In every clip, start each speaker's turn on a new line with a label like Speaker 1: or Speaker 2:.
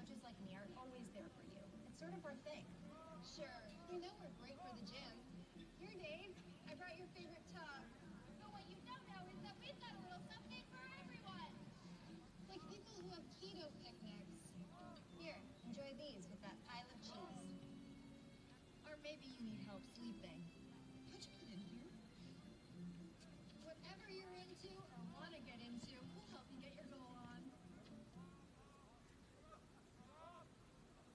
Speaker 1: coaches like me are always there for you. It's sort of our thing.
Speaker 2: Sure. You know we're great for the gym. Here, Dave. I brought your favorite tub.
Speaker 3: But what you don't know is that we've got a little something for everyone.
Speaker 2: Like people who have keto picnics.
Speaker 1: Here, enjoy these with that pile of cheese. Or maybe you need help sleeping.
Speaker 2: How'd you get in here? Whatever you're into or want to get into, we'll help you get your goal on.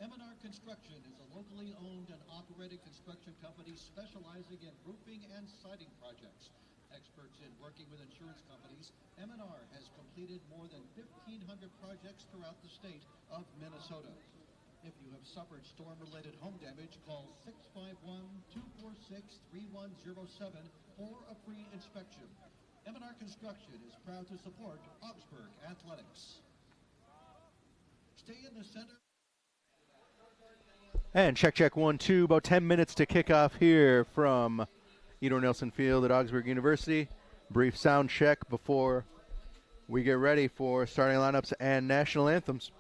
Speaker 4: M&R Construction is a locally owned and operated construction company specializing in roofing and siding projects. Experts in working with insurance companies, M&R has completed more than 1,500 projects throughout the state of Minnesota. If you have suffered storm-related home damage, call 651-246-3107 for a free inspection. M&R Construction is proud to support Augsburg Athletics. Stay in the center.
Speaker 5: And check 1, 2, about 10 minutes to kick off here from Edor Nelson Field at Augsburg University. Brief sound check before we get ready for starting lineups and national anthems.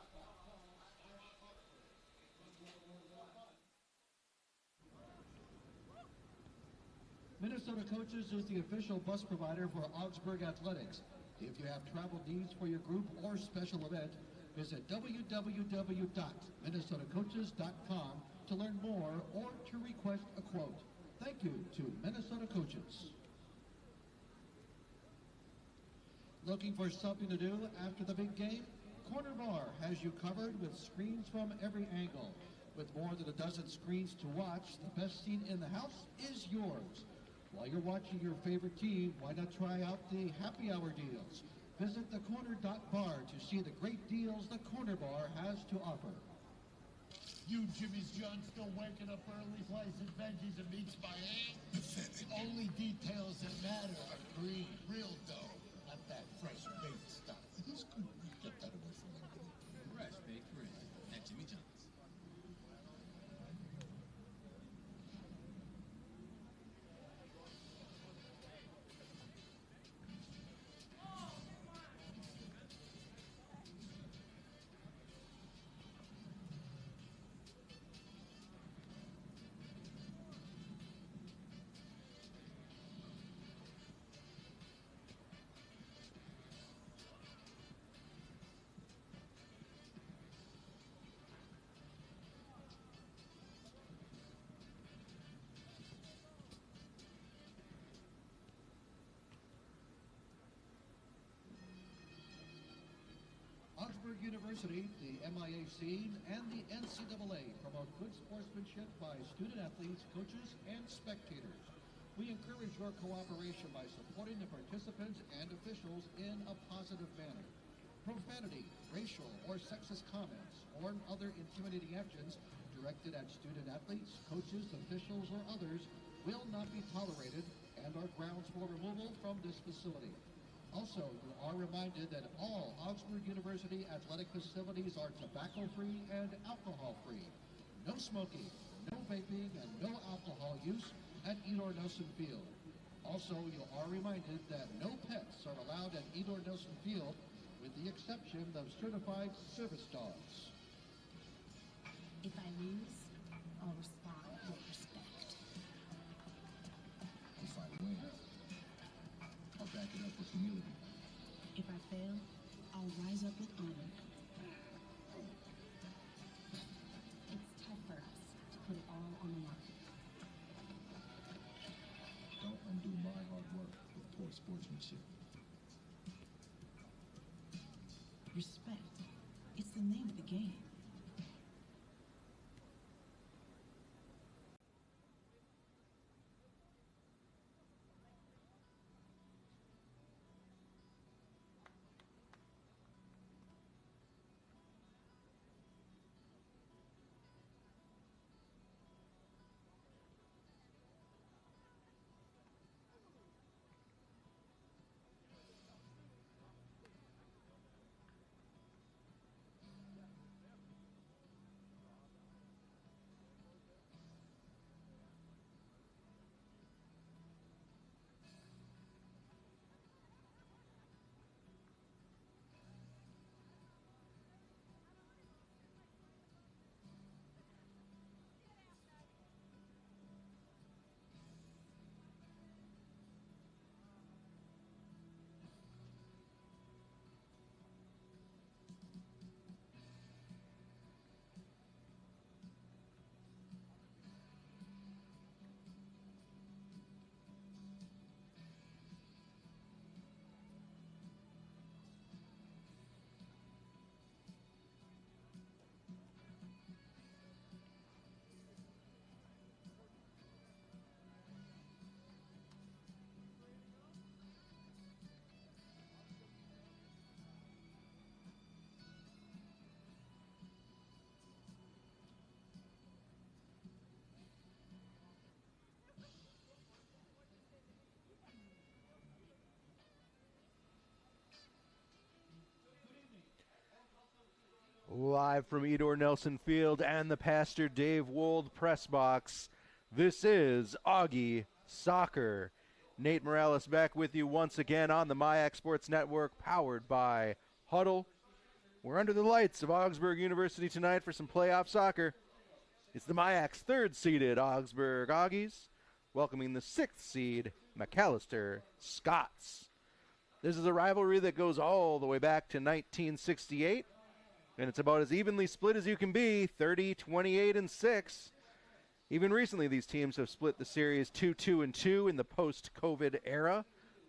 Speaker 4: Minnesota Coaches is the official bus provider for Augsburg Athletics. If you have travel needs for your group or special event, visit www.minnesotacoaches.com to learn more or to request a quote. Thank you to Minnesota Coaches. Looking for something to do after the big game? Corner Bar has you covered with screens from every angle. With more than a dozen screens to watch, the best seat in the house is yours. While you're watching your favorite team, why not try out the happy hour deals? Visit thecorner.bar to see the great deals the Corner Bar has to offer.
Speaker 6: You Jimmy's John still waking up early, slicing veggies and meats by hand? The only details that matter are green, real dough, not that fresh baked stuff. He's good. Get that away from him.
Speaker 7: Fresh baked bread at Jimmy John's.
Speaker 4: Augsburg University, the MIA scene, and the NCAA promote good sportsmanship by student athletes, coaches, and spectators. We encourage your cooperation by supporting the participants and officials in a positive manner. Profanity, racial or sexist comments, or other intimidating actions directed at student athletes, coaches, officials, or others will not be tolerated and are grounds for removal from this facility. Also, you are reminded that all Augsburg University athletic facilities are tobacco-free and alcohol-free. No smoking, no vaping, and no alcohol use at Edor Nelson Field. Also, you are reminded that no pets are allowed at Edor Nelson Field, with the exception of certified service dogs.
Speaker 1: If I lose, I'll respond with respect.
Speaker 6: If I win, I'll back it up with humility.
Speaker 1: If I fail, I'll rise up with honor. It's tough for us to put it all on the line.
Speaker 6: Don't undo my hard work with poor sportsmanship.
Speaker 1: Respect. It's the name of the game.
Speaker 5: Live from Edor Nelson Field and the Pastor Dave Wold press box, this is Augie Soccer. Nate Morales back with you once again on the MyX Sports Network, powered by Huddle. We're under the lights of Augsburg University tonight for some playoff soccer. It's the MyX third-seeded Augsburg Augies welcoming the sixth seed Macalester Scots. This is a rivalry that goes all the way back to 1968, and it's about as evenly split as you can be, 30, 28, and 6. Even recently, these teams have split the series 2-2-2 in the post-COVID era.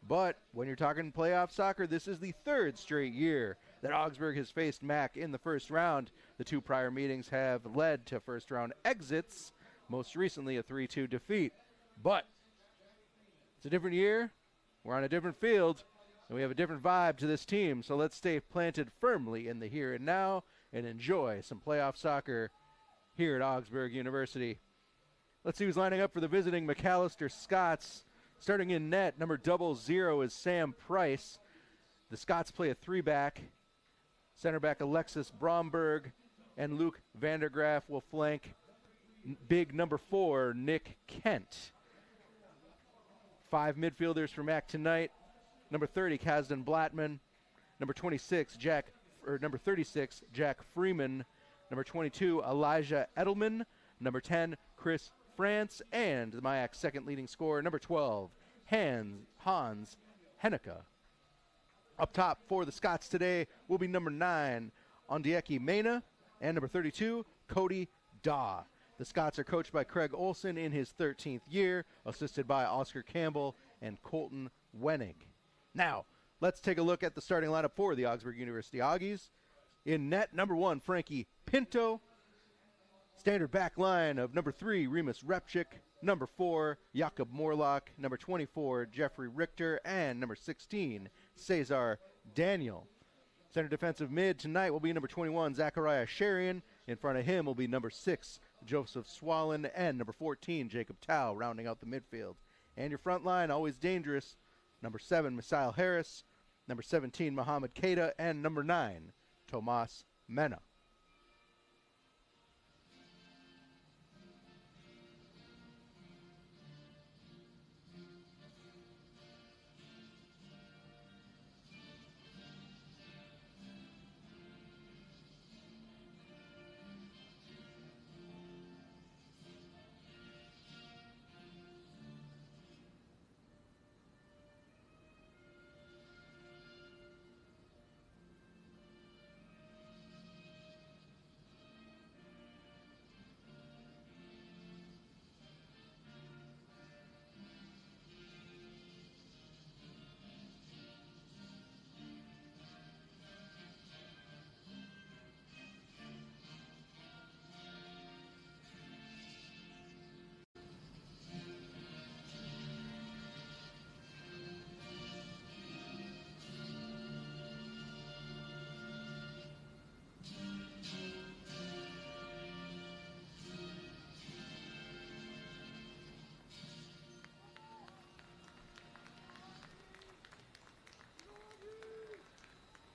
Speaker 5: But when you're talking playoff soccer, this is the third straight year that Augsburg has faced Mac in the first round. The two prior meetings have led to first-round exits, most recently a 3-2 defeat. But it's a different year. We're on a different field. And we have a different vibe to this team, so let's stay planted firmly in the here and now and enjoy some playoff soccer here at Augsburg University. Let's see who's lining up for the visiting Macalester Scots. Starting in net, number 00 is Sam Price. The Scots play a three-back. Center back Alexis Bromberg and Luke Vandergraaf will flank big number 4, Nick Kent. 5 midfielders for Mac tonight. Number 30, Kazdan Blattman. Number 36, number 36, Jack Freeman. Number 22, Elijah Edelman. Number 10, Chris France. And the MyX second leading scorer, number 12, Hans Henneke. Up top for the Scots today will be number 9, Ondieki Mena. And number 32, Cody Daw. The Scots are coached by Craig Olson in his 13th year, assisted by Oscar Campbell and Colton Wenig. Now, let's take a look at the starting lineup for the Augsburg University Augies. In net, number 1, Frankie Pinto. Standard back line of number 3, Remus Repchik. Number 4, Jakob Morlock. Number 24, Jeffrey Richter. And number 16, Cesar Daniel. Center defensive mid tonight will be number 21, Zachariah Sharian. In front of him will be number 6, Joseph Swallen. And number 14, Jacob Tao, rounding out the midfield. And your front line, always dangerous. Number 7, Misael Harris. Number 17, Mohamed Keita. And number 9, Tomas Mena.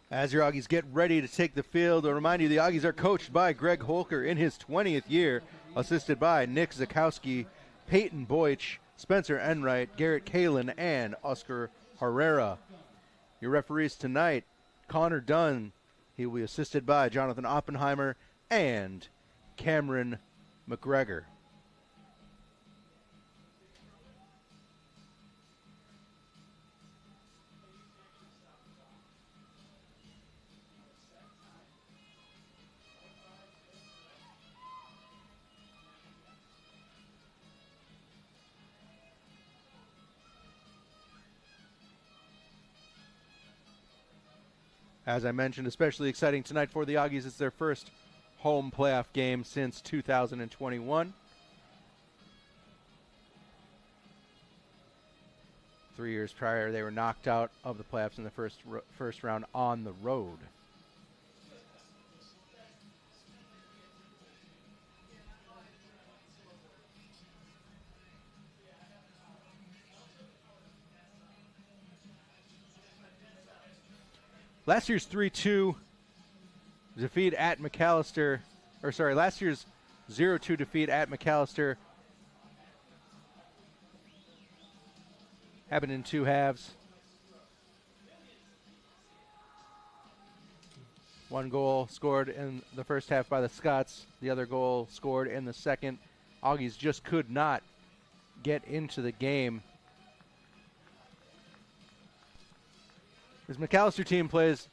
Speaker 5: As your Augies get ready to take the field, I'll remind you the Augies are coached by Greg Holker in his 20th year, assisted by Nick Zakowski, Peyton Boych, Spencer Enright, Garrett Kalin, and Oscar Herrera. Your referees tonight, Connor Dunn. He will be assisted by Jonathan Oppenheimer and Cameron McGregor. As I mentioned, especially exciting tonight for the Augies. It's their first home playoff game since 2021. 3 years prior, they were knocked out of the playoffs in the first round on the road. Last year's 3-2 defeat at Macalester, or sorry, last year's 0-2 defeat at Macalester happened in 2 halves. 1 goal scored in the first half by the Scots. The other goal scored in the second. Augies just could not get into the game. This Macalester team plays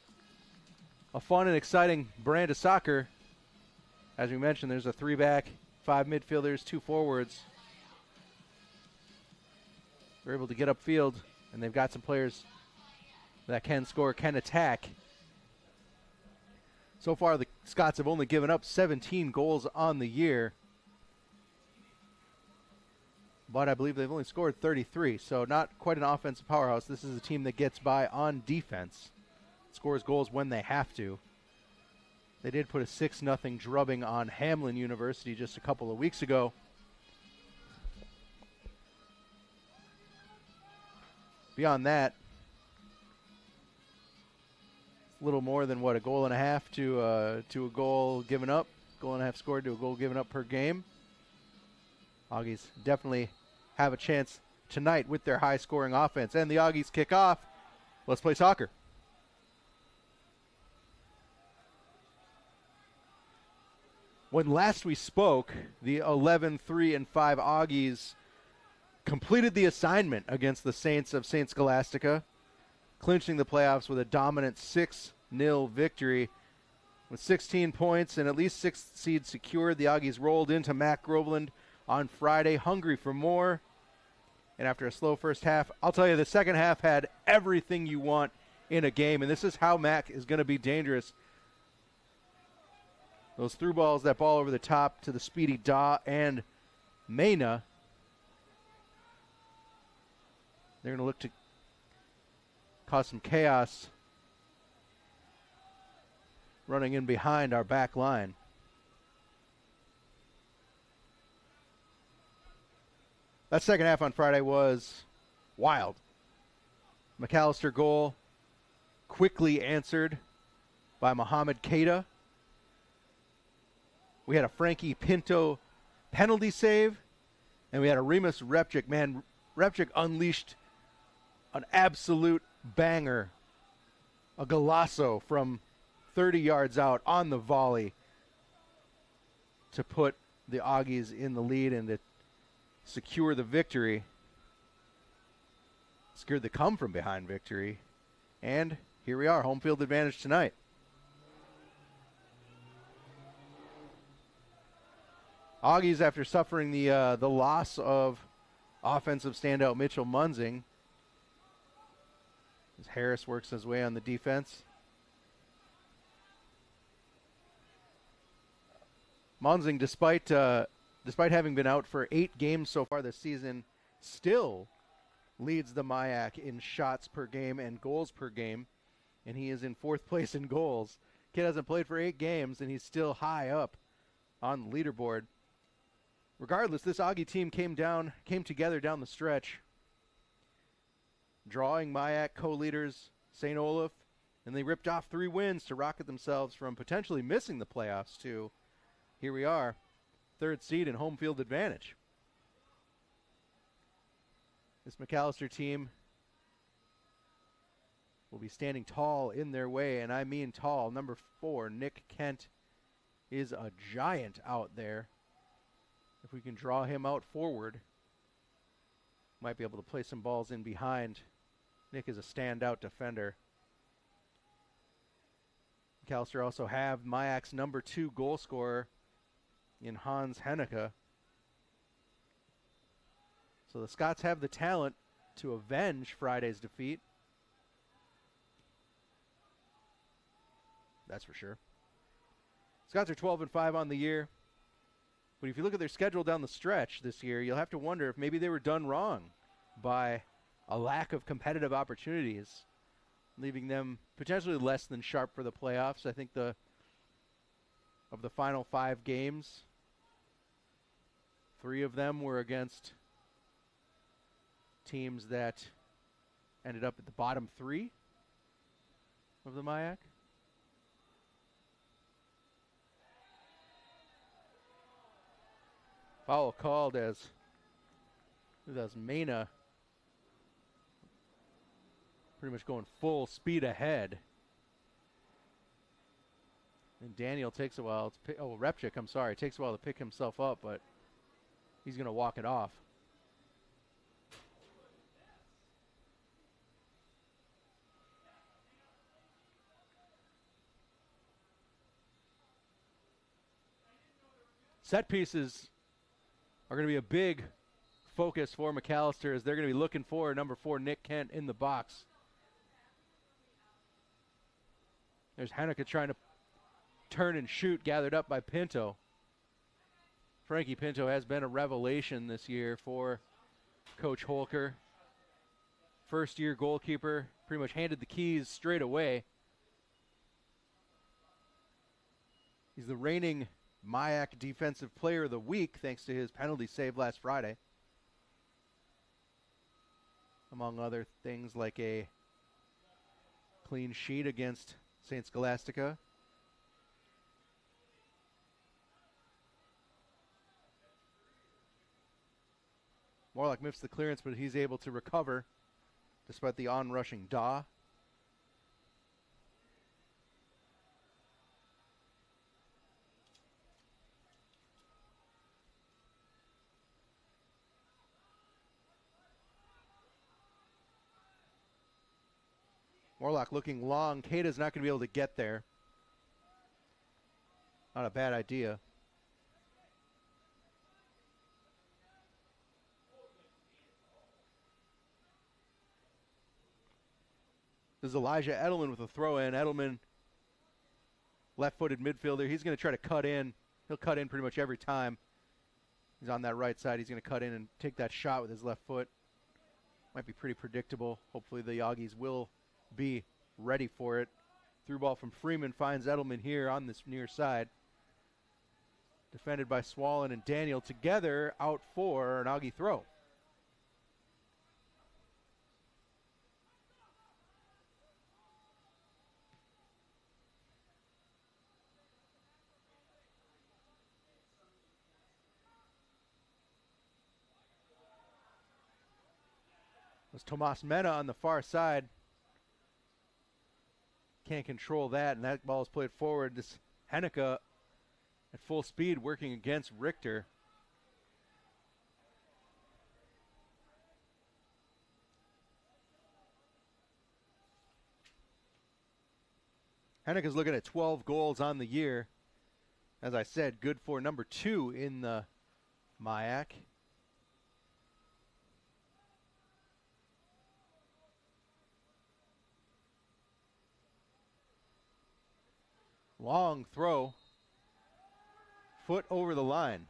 Speaker 5: a fun and exciting brand of soccer. As we mentioned, there's a 3-back, 5 midfielders, 2 forwards. They're able to get upfield, and they've got some players that can score, can attack. So far, the Scots have only given up 17 goals on the year. But I believe they've only scored 33, so not quite an offensive powerhouse. This is a team that gets by on defense, scores goals when they have to. They did put a 6-0 drubbing on Hamlin University just a couple of weeks ago. Beyond that, a little more than what, a goal and a half to a goal given up. Goal and a half scored to a goal given up per game. Augies definitely have a chance tonight with their high-scoring offense. And the Augies kick off. Let's play soccer. When last we spoke, the 11-3-5 Augies completed the assignment against the Saints of St. Scholastica, clinching the playoffs with a dominant 6-0 victory. With 16 points and at least 6th seed secured, the Augies rolled into Mac Groveland on Friday, hungry for more. And after a slow first half, I'll tell you, the second half had everything you want in a game, and this is how Mac is going to be dangerous. Those through balls, that ball over the top to the speedy Daw and Mena. They're going to look to cause some chaos running in behind our back line. That second half on Friday was wild. Macalester goal quickly answered by Mohamed Keita. We had a Frankie Pinto penalty save, and we had a Remus Repchik. Man, Repchik unleashed an absolute banger, a golazo from 30 yards out on the volley to put the Augies in the lead and to secure the victory. Secured the come-from-behind victory. And here we are, home field advantage tonight. Augies, after suffering the loss of offensive standout Mitchell Munzing, as Harris works his way on the defense. Munzing, despite having been out for 8 games so far this season, still leads the MIAC in shots per game and goals per game, and he is in 4th place in goals. Kid hasn't played for 8 games, and he's still high up on the leaderboard. Regardless, this Augie team came together down the stretch, drawing MIAC co-leaders St. Olaf, and they ripped off 3 wins to rocket themselves from potentially missing the playoffs to, here we are, 3rd seed and home field advantage. This Macalester team will be standing tall in their way, and I mean tall. Number 4, Nick Kent, is a giant out there. If we can draw him out forward, might be able to play some balls in behind. Nick is a standout defender. Macalester also have MIAC's number 2 goal scorer in Hans Henneke. So the Scots have the talent to avenge Friday's defeat. That's for sure. Scots are 12-5 on the year. But if you look at their schedule down the stretch this year, you'll have to wonder if maybe they were done wrong by a lack of competitive opportunities, leaving them potentially less than sharp for the playoffs. I think of the final 5 games, 3 of them were against teams that ended up at the bottom 3 of the MIAC. Foul called as Mena pretty much going full speed ahead. And Daniel takes a while to Repchik, I'm sorry, takes a while to pick himself up, but he's going to walk it off. Set pieces are going to be a big focus for Macalester as they're going to be looking for number 4, Nick Kent, in the box. There's Henneke trying to turn and shoot, gathered up by Pinto. Frankie Pinto has been a revelation this year for Coach Holker. First-year goalkeeper, pretty much handed the keys straight away. He's the reigning MIAC Defensive Player of the Week thanks to his penalty save last Friday. Among other things like a clean sheet against St. Scholastica. Morlock miffs the clearance, but he's able to recover despite the on-rushing Daw. Morlock looking long. Kata's not going to be able to get there. Not a bad idea. This is Elijah Edelman with a throw in. Edelman, left-footed midfielder. He's going to try to cut in. He'll cut in pretty much every time. He's on that right side. He's going to cut in and take that shot with his left foot. Might be pretty predictable. Hopefully the Aggies will be ready for it. Through ball from Freeman finds Edelman here on this near side. Defended by Swallen and Daniel together out for an Aggie throw. It was Tomas Mena on the far side. Can't control that, and that ball is played forward. This Henneke at full speed working against Richter. Henneke's looking at 12 goals on the year. As I said, good for number 2 in the MIAC. Long throw. Foot over the line.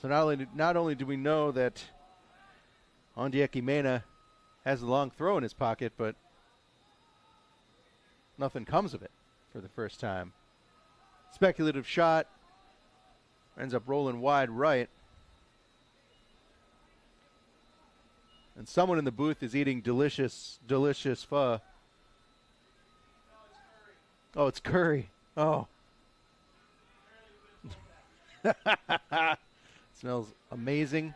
Speaker 5: So not only do we know that Ondieki Mena has a long throw in his pocket, but nothing comes of it for the first time. Speculative shot. Ends up rolling wide right. And someone in the booth is eating delicious, delicious pho. Oh, it's curry. Oh. Smells amazing.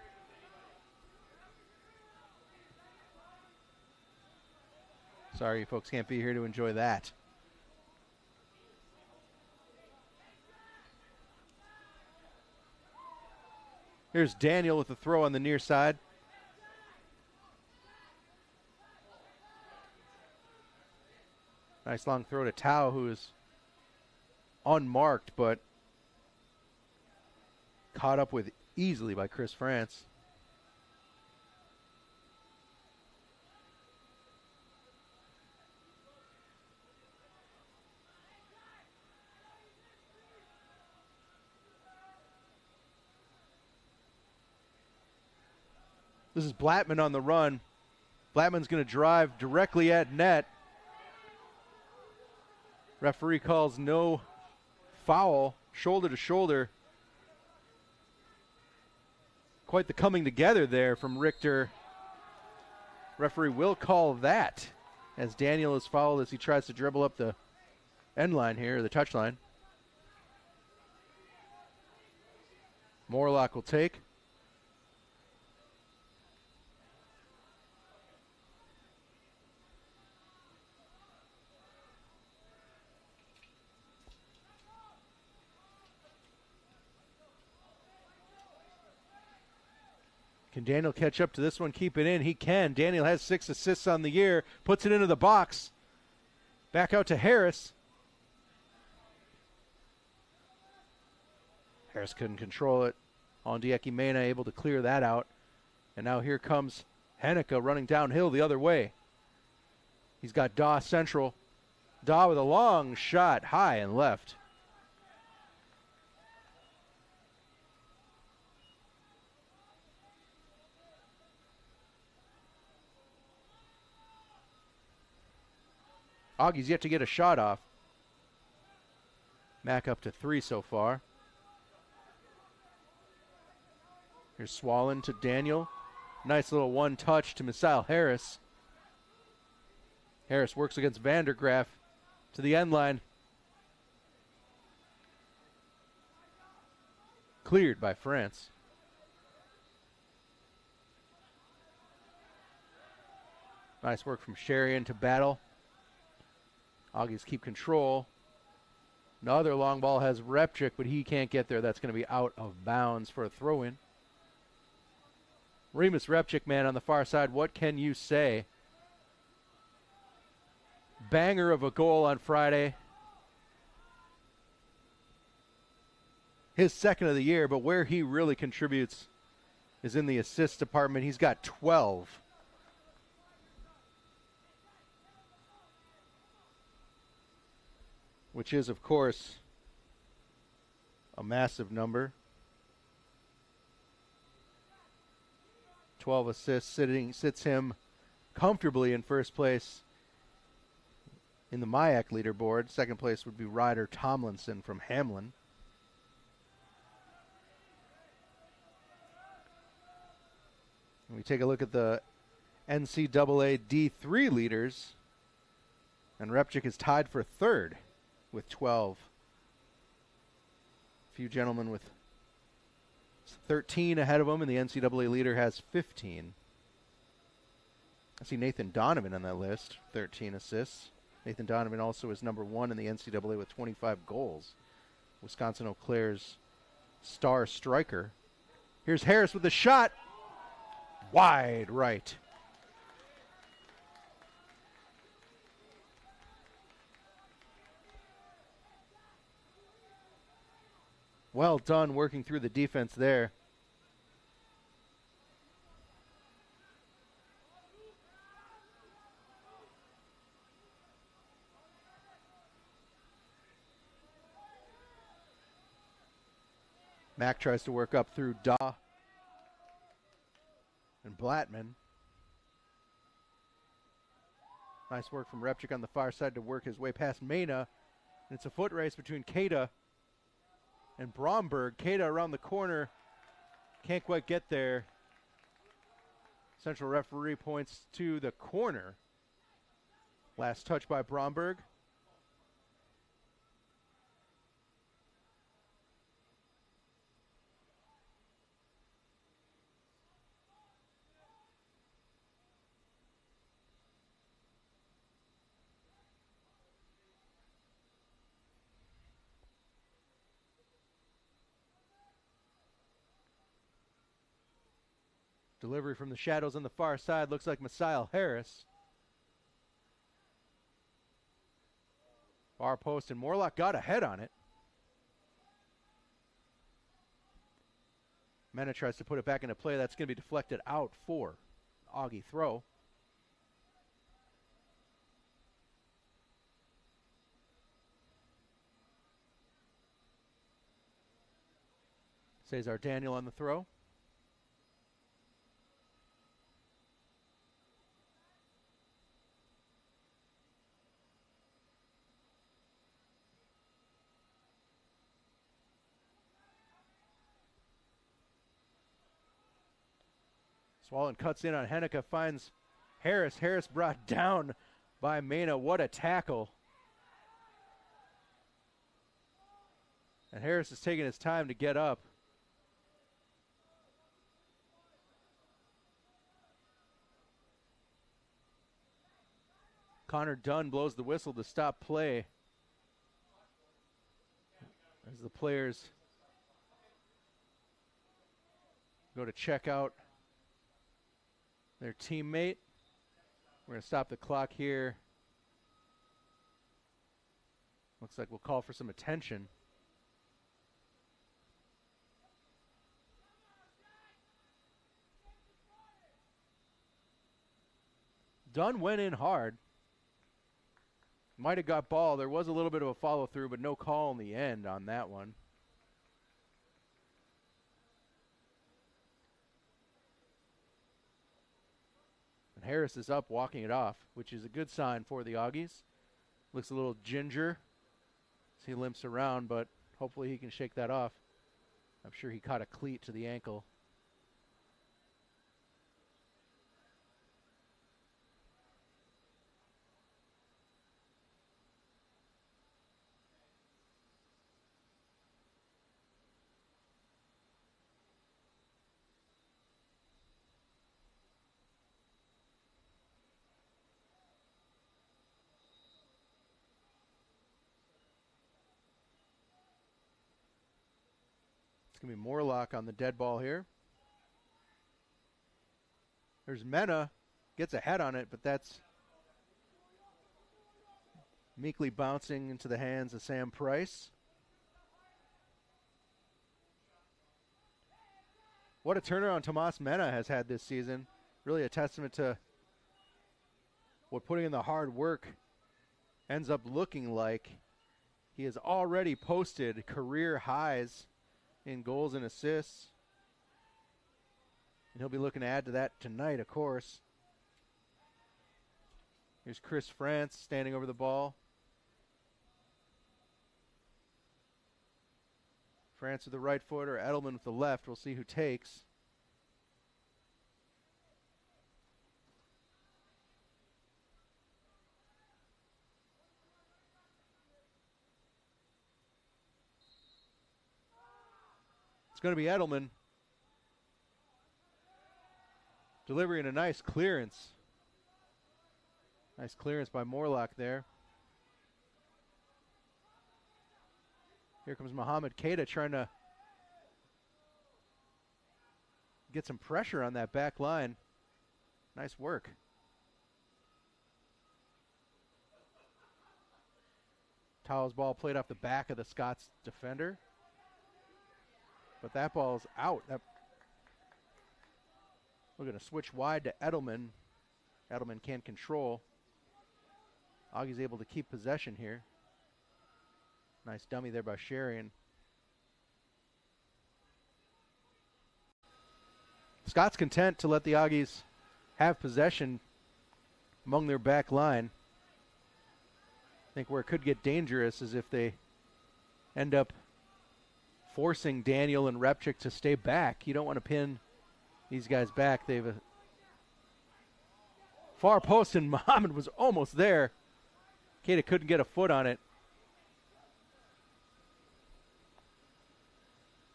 Speaker 5: Sorry you folks can't be here to enjoy that. Here's Daniel with the throw on the near side. Nice long throw to Tao, who is unmarked, but caught up with easily by Chris France. This is Blattman on the run. Blattman's going to drive directly at net. Referee calls no foul, shoulder to shoulder. Quite the coming together there from Richter. Referee will call that as Daniel is fouled as he tries to dribble up the end line here, the touch line. Morlock will take. Can Daniel catch up to this one, keep it in? He can. Daniel has 6 assists on the year, puts it into the box. Back out to Harris. Harris couldn't control it. Ondieki Mena able to clear that out. And now here comes Henneke running downhill the other way. He's got Daw central. Daw with a long shot, high and left. Augie's yet to get a shot off. Mac up to 3 so far. Here's Swallen to Daniel. Nice little one touch to Misael Harris. Harris works against Vandergraaf to the end line. Cleared by France. Nice work from Sherian to Battle. Augies keep control. Another long ball has Repchik, but he can't get there. That's going to be out of bounds for a throw-in. Remus Repchik, man, on the far side, what can you say? Banger of a goal on Friday. His second of the year, but where he really contributes is in the assist department. He's got 12. Which is, of course, a massive number. 12 assists sits him comfortably in first place in the MIAC leaderboard. Second place would be Ryder Tomlinson from Hamlin. When we take a look at the NCAA D3 leaders, and Repchik is tied for third with 12. A few gentlemen with 13 ahead of him, and the NCAA leader has 15. I see Nathan Donovan on that list, 13 assists. Nathan Donovan also is number 1 in the NCAA with 25 goals. Wisconsin Eau Claire's star striker. Here's Harris with the shot. Wide right. Well done working through the defense there. Mack tries to work up through Daw and Blattman. Nice work from Repchik on the far side to work his way past Mena. And it's a foot race between Keita and Bromberg. Keita around the corner. Can't quite get there. Central referee points to the corner. Last touch by Bromberg. Delivery from the shadows on the far side. Looks like Misael Harris. Far post, and Morlock got ahead on it. Mena tries to put it back into play. That's going to be deflected out for Augie throw. Cesar Daniel on the throw. Swallen cuts in on Henneke, finds Harris. Harris brought down by Mena. What a tackle. And Harris is taking his time to get up. Connor Dunn blows the whistle to stop play as the players go to check out their teammate. We're going to stop the clock here. Looks like we'll call for some attention. Dunn went in hard. Might have got ball. There was a little bit of a follow through, but no call in the end on that one. And Harris is up walking it off, which is a good sign for the Augies. Looks a little ginger as he limps around, but hopefully he can shake that off. I'm sure he caught a cleat to the ankle. It's going to be Morlock on the dead ball here. There's Mena. Gets a head on it, but that's meekly bouncing into the hands of Sam Price. What a turnaround Tomas Mena has had this season. Really a testament to what putting in the hard work ends up looking like. He has already posted career highs in goals and assists. And he'll be looking to add to that tonight, of course. Here's Chris France standing over the ball. France with the right foot or Edelman with the left. We'll see who takes. It's going to be Edelman. Delivering a nice clearance. Nice clearance by Morlock there. Here comes Mohamed Keita trying to get some pressure on that back line. Nice work. Tao's ball played off the back of the Scots defender. But that ball's out. We're going to switch wide to Edelman. Edelman can't control. Augie's able to keep possession here. Nice dummy there by Sherian. Scott's content to let the Augies have possession among their back line. I think where it could get dangerous is if they end up forcing Daniel and Repchik to stay back. You don't want to pin these guys back. They've a far post, and Muhammad was almost there. Keita couldn't get a foot on it.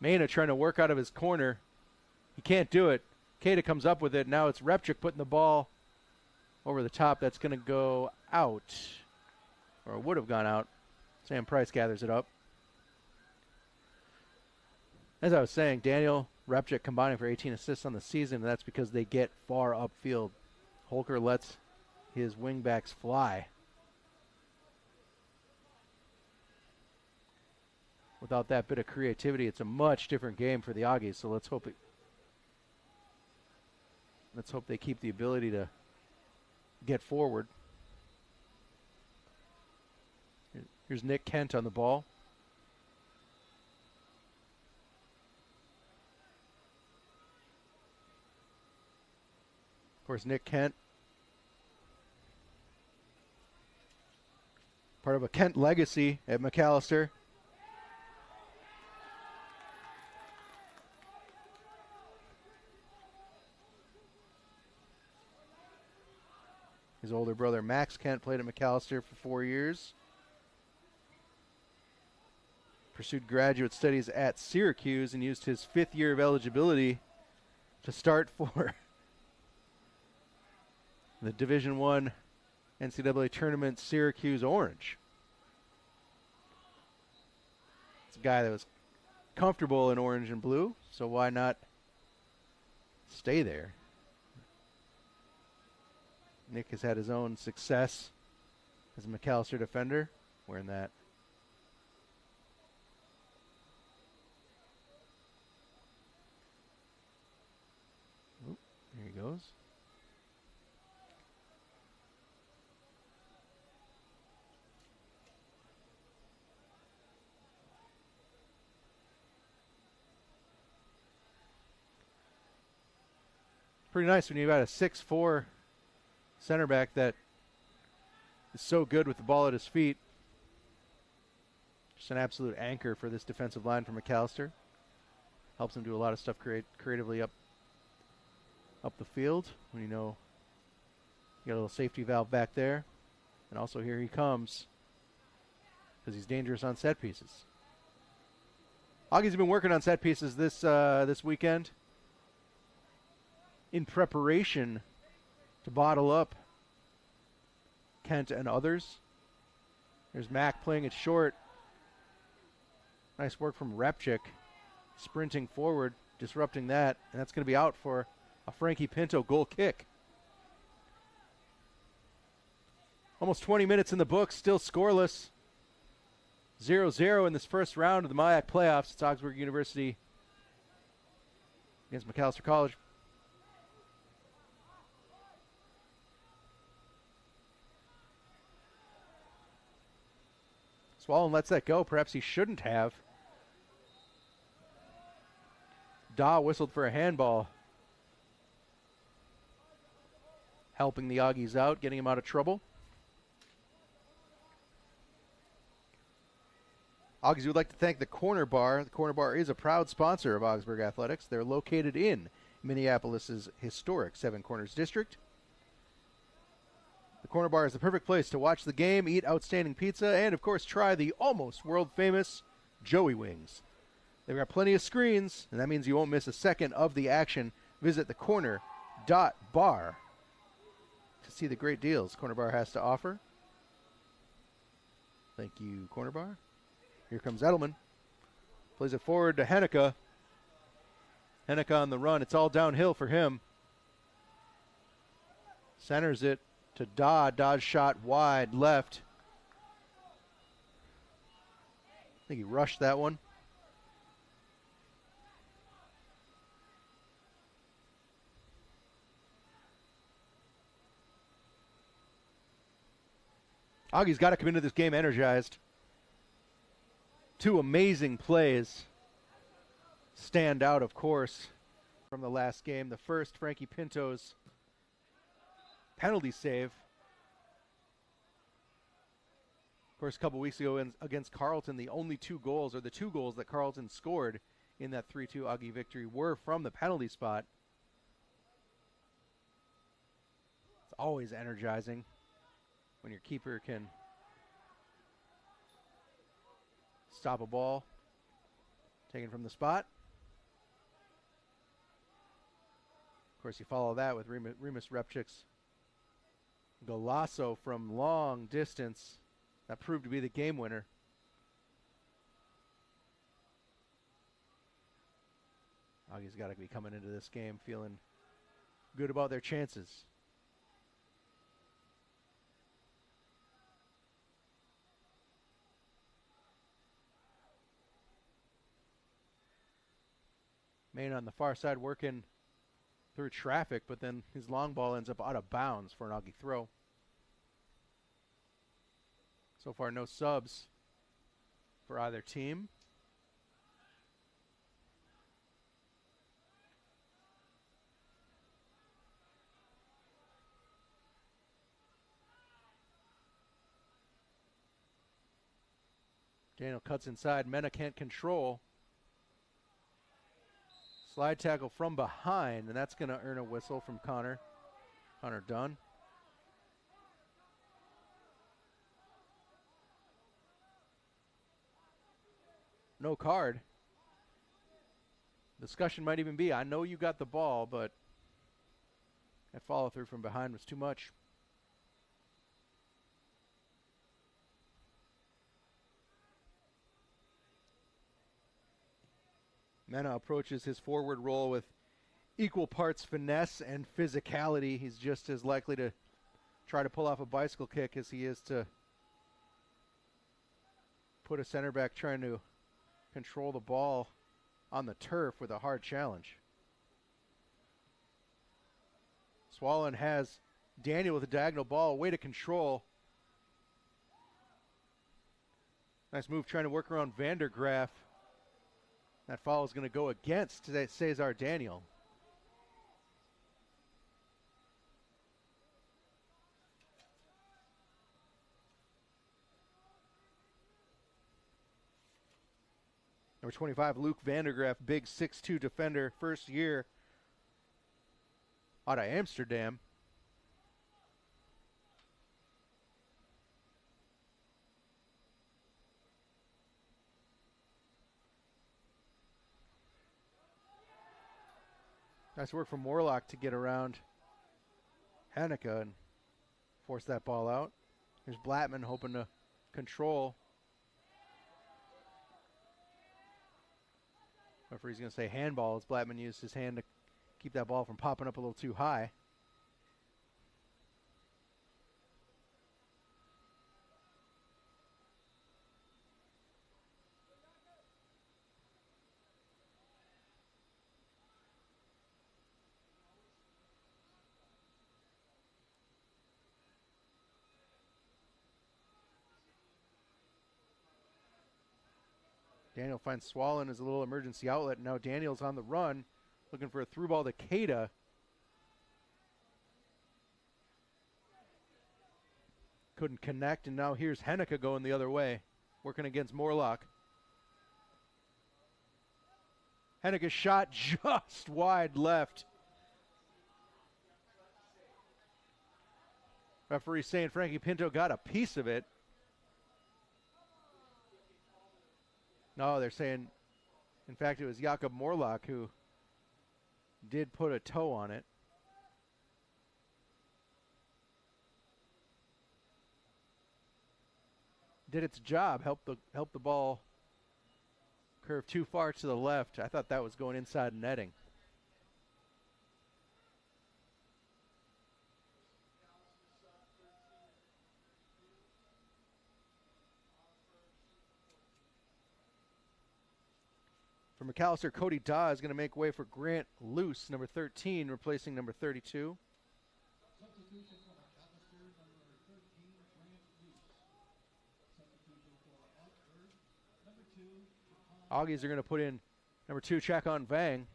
Speaker 5: Mena trying to work out of his corner. He can't do it. Keita comes up with it. Now it's Repchik putting the ball over the top. That's going to go out, or would have gone out. Sam Price gathers it up. As I was saying, Daniel, Repchik combining for 18 assists on the season, and that's because they get far upfield. Holker lets his wingbacks fly. Without that bit of creativity, it's a much different game for the Augies, so let's hope they keep the ability to get forward. Here's Nick Kent on the ball. Of course, Nick Kent, part of a Kent legacy at Macalester. His older brother Max Kent played at Macalester for 4 years. Pursued graduate studies at Syracuse and used his 5th year of eligibility to start for the Division I NCAA tournament Syracuse orange. It's a guy that was comfortable in orange and blue, so why not stay there? Nick has had his own success as a Macalester defender, wearing that. Oop, there he goes. Pretty nice when you've got a 6'4" center back that is so good with the ball at his feet. Just an absolute anchor for this defensive line from Macalester. Helps him do a lot of stuff creatively up the field. When you know you got a little safety valve back there. And also here he comes because he's dangerous on set pieces. Augie's been working on set pieces this weekend in preparation to bottle up Kent and others. There's Mac playing it short. Nice work from Repchik, sprinting forward, disrupting that, and that's going to be out for a Frankie Pinto goal kick. Almost 20 minutes in the books, still scoreless. 0-0 in this first round of the MIAC playoffs. It's Augsburg University against Macalester College. Swallen lets that go. Perhaps he shouldn't have. Daw whistled for a handball. Helping the Augies out, getting him out of trouble. Augies would like to thank the Corner Bar. The Corner Bar is a proud sponsor of Augsburg Athletics. They're located in Minneapolis's historic Seven Corners District. The Corner Bar is the perfect place to watch the game, eat outstanding pizza, and, of course, try the almost world-famous Joey Wings. They've got plenty of screens, and that means you won't miss a second of the action. Visit thecorner.bar to see the great deals Corner Bar has to offer. Thank you, Corner Bar. Here comes Edelman. Plays it forward to Henneke. Henneke on the run. It's all downhill for him. Centers it to Dodd. Dodd's shot wide left. I think he rushed that one. Augie's got to come into this game energized. Two amazing plays stand out, of course, from the last game. The first, Frankie Pinto's penalty save. Of course, a couple weeks ago against Carleton, the only two goals, or the two goals that Carleton scored in that 3-2 Augie victory, were from the penalty spot. It's always energizing when your keeper can stop a ball taken from the spot. Of course, you follow that with Remus Repchik's golazo from long distance. That proved to be the game winner. Augie's got to be coming into this game feeling good about their chances. Main on the far side working through traffic, but then his long ball ends up out of bounds for an Augie throw. So far, no subs for either team. Daniel cuts inside. Mena can't control. Slide tackle from behind, and that's going to earn a whistle from Connor. Connor Dunn. No card. Discussion might even be, I know you got the ball, but that follow through from behind was too much. Mena approaches his forward role with equal parts finesse and physicality. He's just as likely to try to pull off a bicycle kick as he is to put a center back trying to control the ball on the turf with a hard challenge. Swallen has Daniel with a diagonal ball, way to control. Nice move trying to work around Vandergraaf. That foul is going to go against Cesar Daniel. Number 25, Luke Vandergraaf, big 6'2 defender, first year out of Amsterdam. Nice work from Morlock to get around Hanneke and force that ball out. Here's Blattman hoping to control. Referee's going to say handball as Blattman used his hand to keep that ball from popping up a little too high. Daniel finds Swallen as a little emergency outlet. Now Daniel's on the run, looking for a through ball to Keita. Couldn't connect, and now here's Hanneke going the other way, working against Morlock. Henneke's shot just wide left. Referee saying Frankie Pinto got a piece of it. No, they're saying, in fact, it was Jakob Morlock who did put a toe on it. Did its job, help the ball curve too far to the left. I thought that was going inside netting. For Macalester, Cody Daw is going to make way for Grant Luce, number 13, replacing number 32.
Speaker 4: Substitution for Macalester, number 13, Grant Luce. Substitution for Augsburg, number 2.
Speaker 5: Augies are going to put in number 2, Chakon Vang,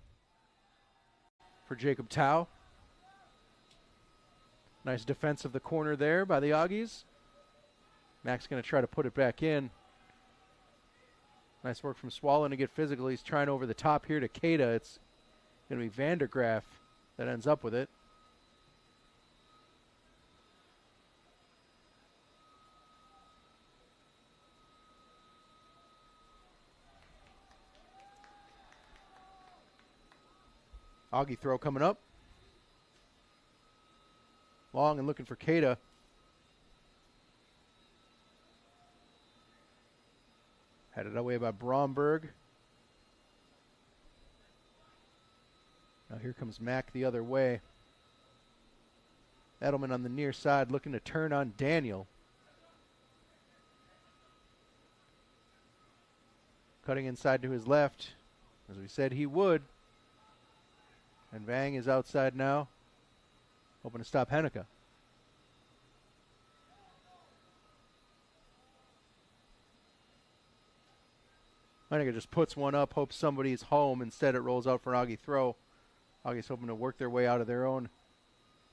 Speaker 5: for Jacob Tau. Nice defense of the corner there by the Augies. Mac's going to try to put it back in. Nice work from Swallen to get physical. He's trying over the top here to Keita. It's going to be Vandergraaf that ends up with it. Augie throw coming up. Long and looking for Keita. Headed away by Bromberg. Now here comes Mack the other way. Edelman on the near side looking to turn on Daniel. Cutting inside to his left, as we said he would. And Vang is outside now, hoping to stop Hanneke. Hanneke just puts one up, hopes somebody's home. Instead, it rolls out for an Augie throw. Augie's hoping to work their way out of their own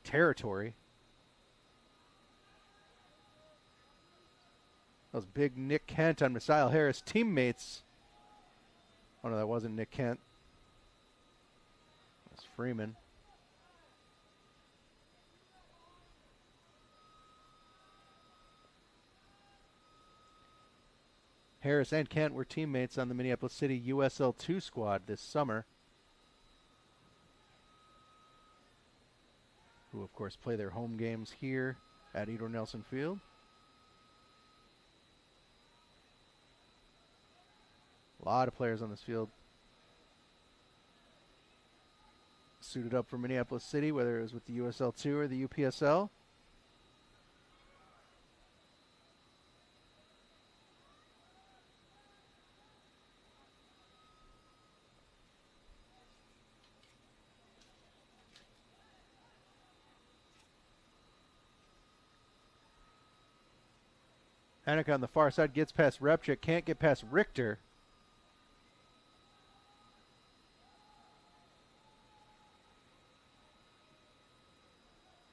Speaker 5: territory. That was big Nick Kent on Messiah Harris' teammates. Oh, no, that wasn't Nick Kent. That was Freeman. Harris and Kent were teammates on the Minneapolis City USL2 squad this summer, who of course play their home games here at Edor Nelson Field. A lot of players on this field suited up for Minneapolis City, whether it was with the USL2 or the UPSL. Hanukkah on the far side gets past Repchik, can't get past Richter.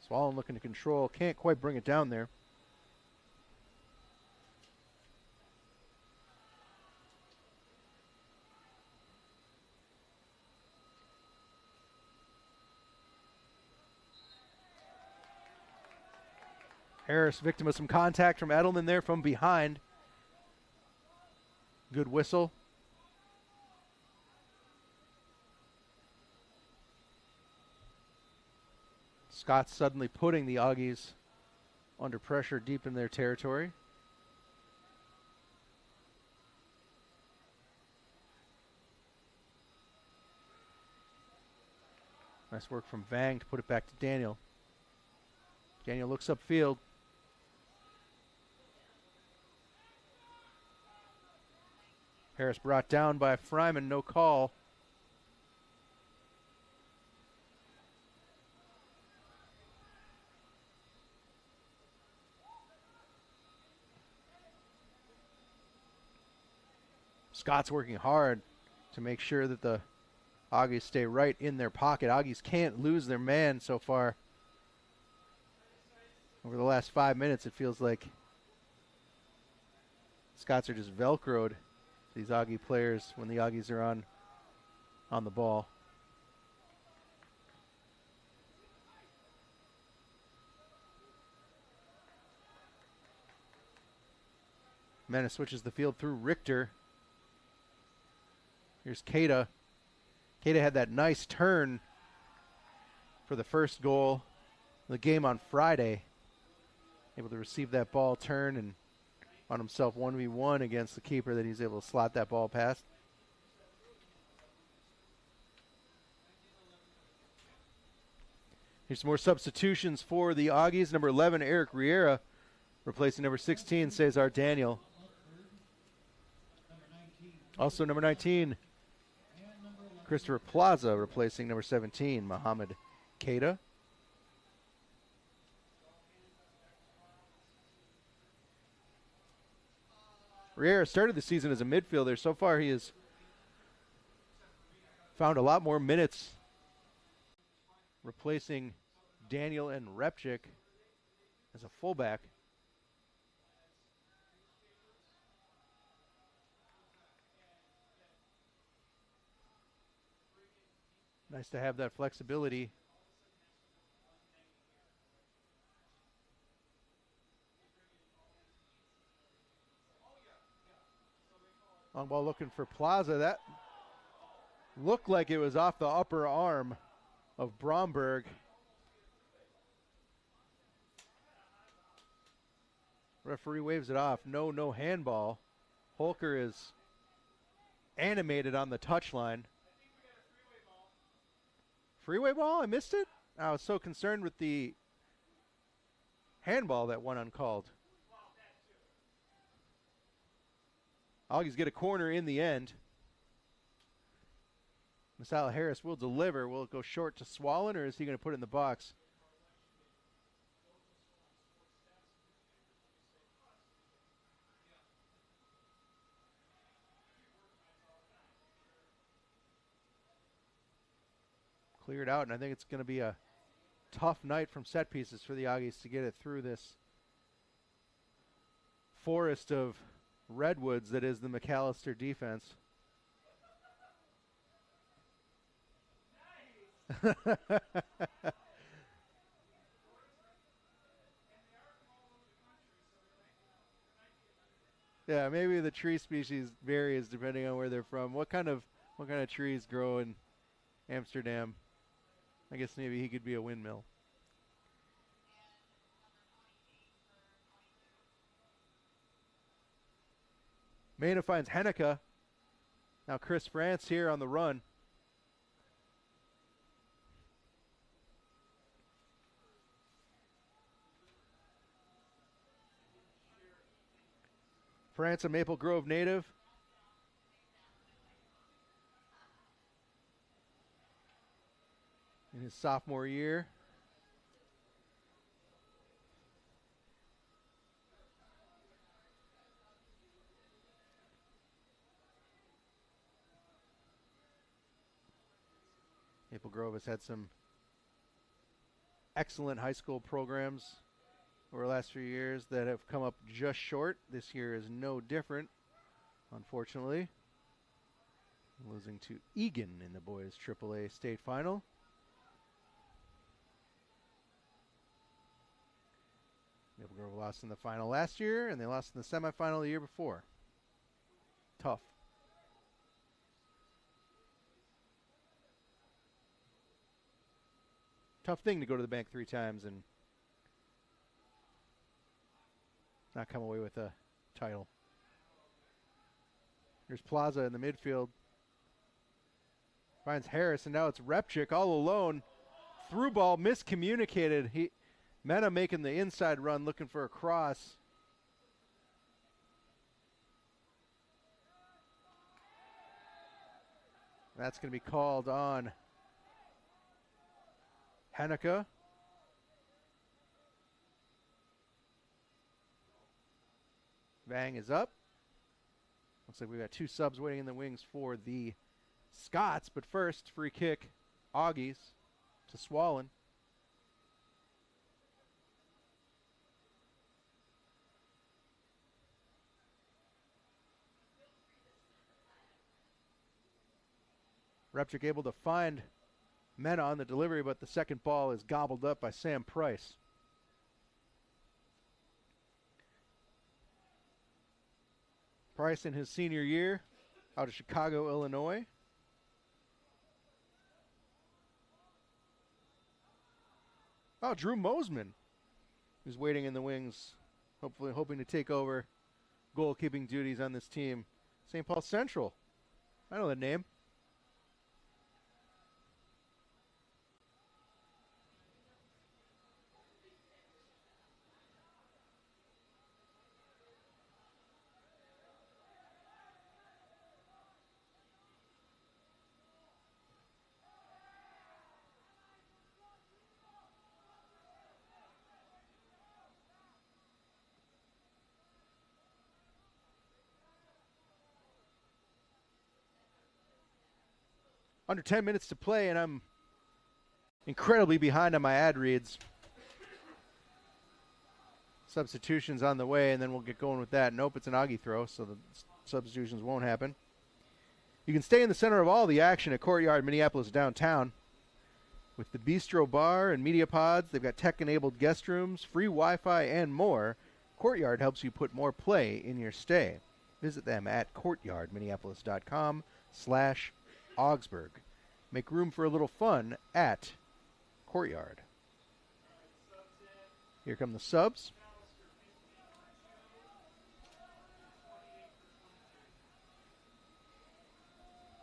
Speaker 5: Swallow looking to control, can't quite bring it down there. Harris, victim of some contact from Edelman there from behind. Good whistle. Scott suddenly putting the Augies under pressure deep in their territory. Nice work from Vang to put it back to Daniel. Daniel looks upfield. Harris brought down by Fryman, no call. Scott's working hard to make sure that the Augies stay right in their pocket. Augies can't lose their man so far. Over the last 5 minutes, it feels like Scots are just Velcroed. These Augie players when the Augies are on the ball. Menace switches the field through Richter. Here's Keita. Keita had that nice turn for the first goal of the game on Friday. Able to receive that ball, turn, and on himself 1v1 against the keeper that he's able to slot that ball past. Here's some more substitutions for the Augies. Number 11, Eric Riera, replacing number 16, Cesar Daniel. Also number 19, Christopher Plaza, replacing number 17, Mohamed Keita. Riera started the season as a midfielder. So far, he has found a lot more minutes, replacing Daniel and Repchik as a fullback. Nice to have that flexibility. On ball looking for Plaza. That looked like it was off the upper arm of Bromberg. Referee waves it off. No handball. Holker is animated on the touchline. Freeway ball? I missed it? I was so concerned with the handball that went uncalled. Augies get a corner in the end. Masala Harris will deliver. Will it go short to Swallen, or is he going to put it in the box? Cleared out, and I think it's going to be a tough night from set pieces for the Augies to get it through this forest of redwoods that is the Macalester defense. Yeah, maybe the tree species varies depending on where they're from. What kind of trees grow in Amsterdam? I guess maybe he could be a windmill. Mena finds Henneke. Now Chris France here on the run. France, a Maple Grove native. In his sophomore year. Maple Grove has had some excellent high school programs over the last few years that have come up just short. This year is no different, unfortunately. Losing to Egan in the boys AAA state final. Maple Grove lost in the final last year, and they lost in the semifinal the year before. Tough. Tough thing to go to the bank 3 times and not come away with a title. There's Plaza in the midfield. Finds Harris, and now it's Repchik all alone. Through ball, miscommunicated. Mena making the inside run, looking for a cross. That's going to be called on Hanukkah. Vang is up. Looks like we've got 2 subs waiting in the wings for the Scots, but first, free kick, Augies to Swollen. Repchik able to find Mena on the delivery, but the second ball is gobbled up by Sam Price. Price in his senior year out of Chicago, Illinois. Oh, Drew Mosman, who's waiting in the wings, hopefully hoping to take over goalkeeping duties on this team. St. Paul Central. I know the name. Under 10 minutes to play, and I'm incredibly behind on my ad reads. Substitutions on the way, and then we'll get going with that. Nope, it's an Augie throw, so the substitutions won't happen. You can stay in the center of all the action at Courtyard Minneapolis downtown. With the Bistro Bar and Media Pods, they've got tech-enabled guest rooms, free Wi-Fi, and more. Courtyard helps you put more play in your stay. Visit them at courtyardminneapolis.com/Augsburg. Make room for a little fun at Courtyard. Here come the subs.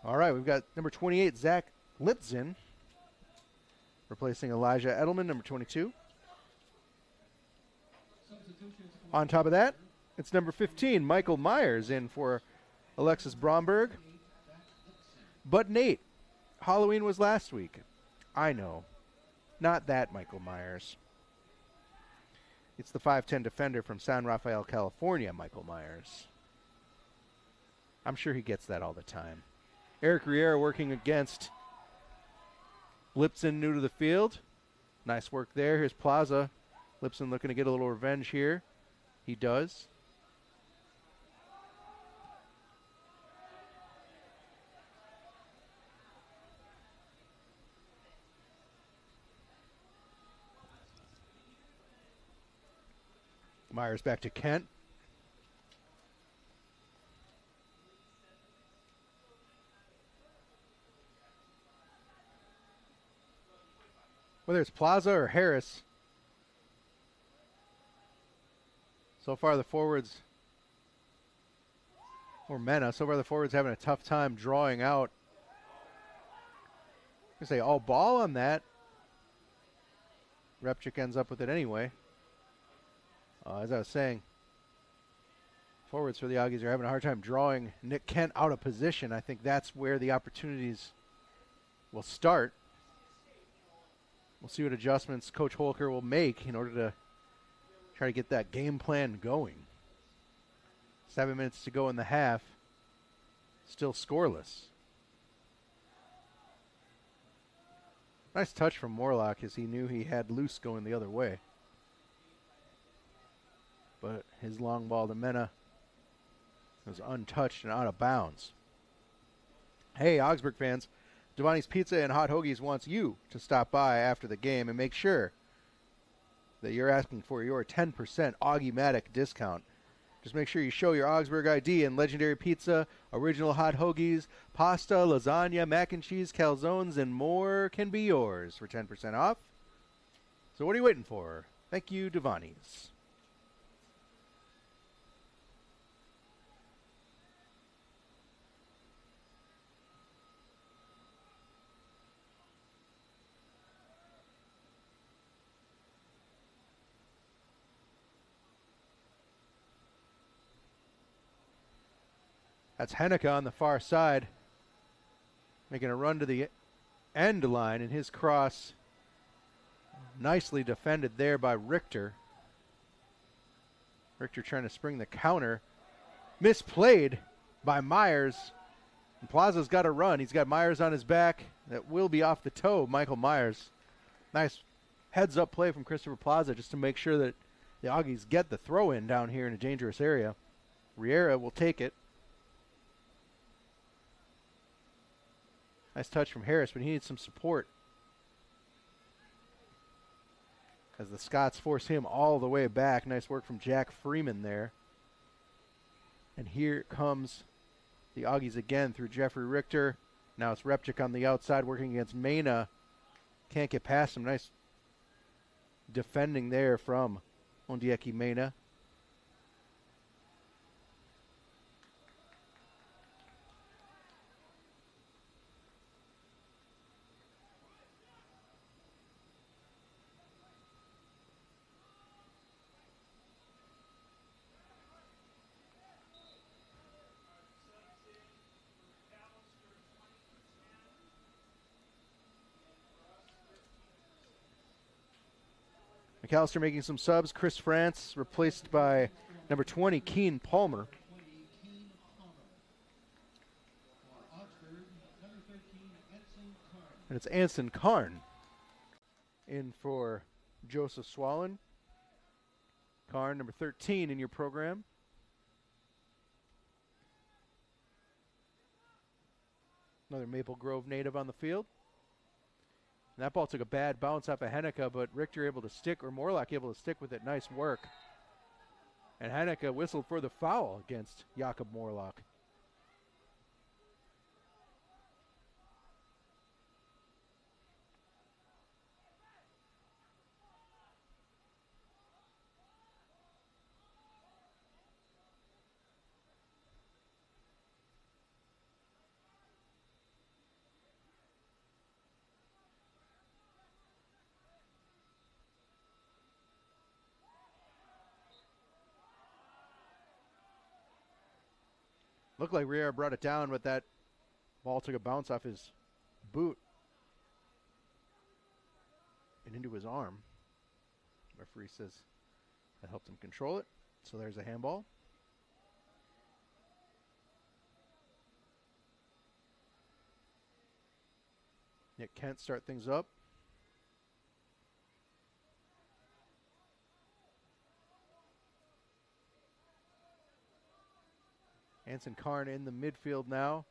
Speaker 5: All right, we've got number 28, Zach Lipzin, replacing Elijah Edelman, number 22. On top of that, it's number 15, Michael Myers, in for Alexis Bromberg. But Nate, Halloween was last week. I know. Not that Michael Myers. It's the 5'10 defender from San Rafael, California, Michael Myers. I'm sure he gets that all the time. Eric Riera working against Lipson, new to the field. Nice work there. Here's Plaza. Lipson looking to get a little revenge here. He does. Myers back to Kent. Whether it's Plaza or Harris, so far the forwards, or Mena, so far the forwards having a tough time drawing out. I say all ball on that. Repchik ends up with it anyway. As I was saying, Forwards for the Aggies are having a hard time drawing Nick Kent out of position. I think that's where the opportunities will start. We'll see what adjustments Coach Holker will make in order to try to get that game plan going. 7 minutes to go in the half. Still scoreless. Nice touch from Morlock as he knew he had loose going the other way. But his long ball to Mena was untouched and out of bounds. Hey, Augsburg fans, Devani's Pizza and Hot Hoagies wants you to stop by after the game and make sure that you're asking for your 10% Augie-matic discount. Just make sure you show your Augsburg ID, and legendary pizza, original hot hoagies, pasta, lasagna, mac and cheese, calzones, and more can be yours for 10% off. So what are you waiting for? Thank you, Devani's. That's Henneke on the far side, making a run to the end line, and his cross nicely defended there by Richter. Richter trying to spring the counter. Misplayed by Myers. And Plaza's got to run. He's got Myers on his back. That will be off the toe, Michael Myers. Nice heads-up play from Christopher Plaza just to make sure that the Aggies get the throw-in down here in a dangerous area. Riera will take it. Nice touch from Harris, but he needs some support as the Scots force him all the way back. Nice work from Jack Freeman there. And here comes the Aggies again through Jeffrey Richter. Now it's Repchik on the outside working against Mena. Can't get past him. Nice defending there from Ondieki Mena. Macalester making some subs. Chris France replaced by number 20, Keen Palmer. And it's Anson Karn in for Joseph Swallen. Karn, number 13 in your program. Another Maple Grove native on the field. And that ball took a bad bounce off of Henneke, but Richter able to stick, or Morlock able to stick with it. Nice work. And Henneke whistled for the foul against Jakob Morlock. Looked like Riera brought it down, but that ball took a bounce off his boot and into his arm. Referee says that helped him control it. So there's a handball. Nick Kent start things up. Anson Karn in the midfield now.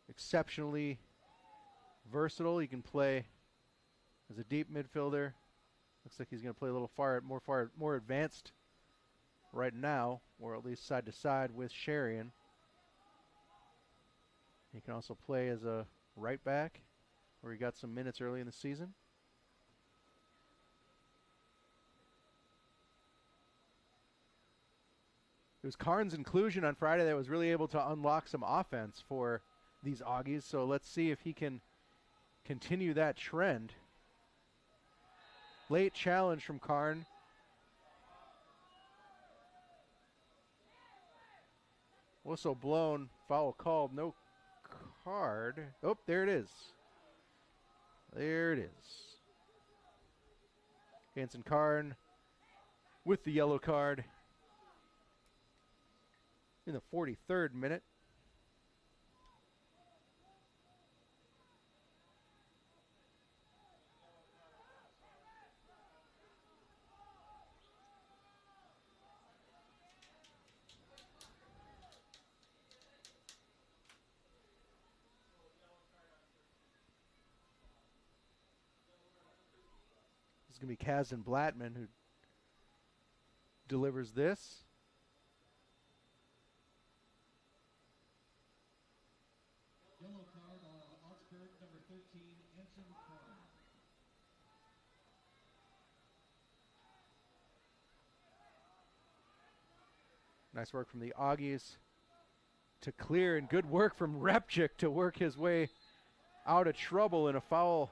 Speaker 5: Exceptionally versatile. He can play as a deep midfielder. Looks like he's going to play a little more advanced right now, or at least side to side with Sherian. He can also play as a right back, where he got some minutes early in the season. It was Karn's inclusion on Friday that was really able to unlock some offense for these Aggies. So let's see if he can continue that trend. Late challenge from Karn. Whistle blown, foul called, no card. Oh, there it is. There it is. Hanson Karn with the yellow card in the 43rd minute. It's going to be Kazan Blattman who delivers this.
Speaker 4: Yellow card on Augsburg, number 13, Anson Karn.
Speaker 5: Nice work from the Augies to clear, and good work from Repchik to work his way out of trouble in a foul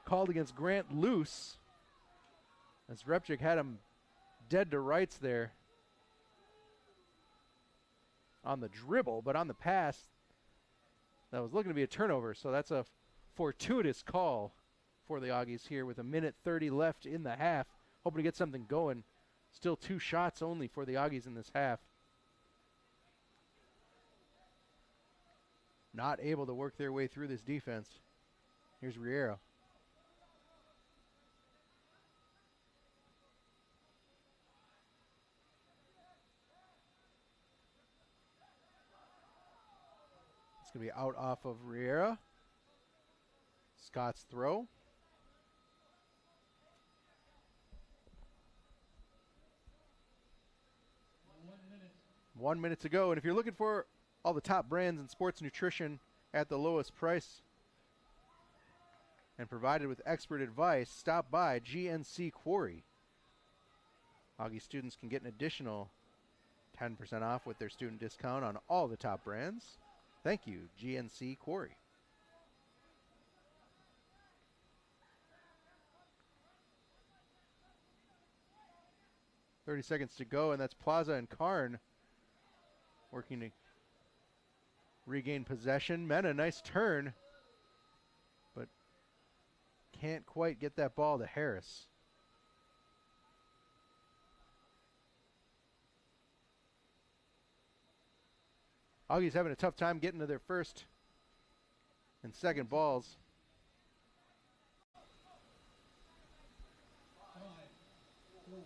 Speaker 5: called against Grant Luce, as Repchik had him dead to rights there on the dribble, but on the pass that was looking to be a turnover. So that's a fortuitous call for the Augies here with 1:30 left in the half. Hoping to get something going. Still 2 shots only for the Augies in this half. Not able to work their way through this defense. Here's Riera. It's going to be out off of Riera. Scott's throw. One minute to go. And if you're looking for all the top brands in sports nutrition at the lowest price and provided with expert advice, stop by GNC Quarry. Augie students can get an additional 10% off with their student discount on all the top brands. Thank you, GNC Quarry. .30 to go, and that's Plaza and Karn working to regain possession. Mena, nice turn, but can't quite get that ball to Harris. Augie's having a tough time getting to their first and second balls.
Speaker 4: 5, 4,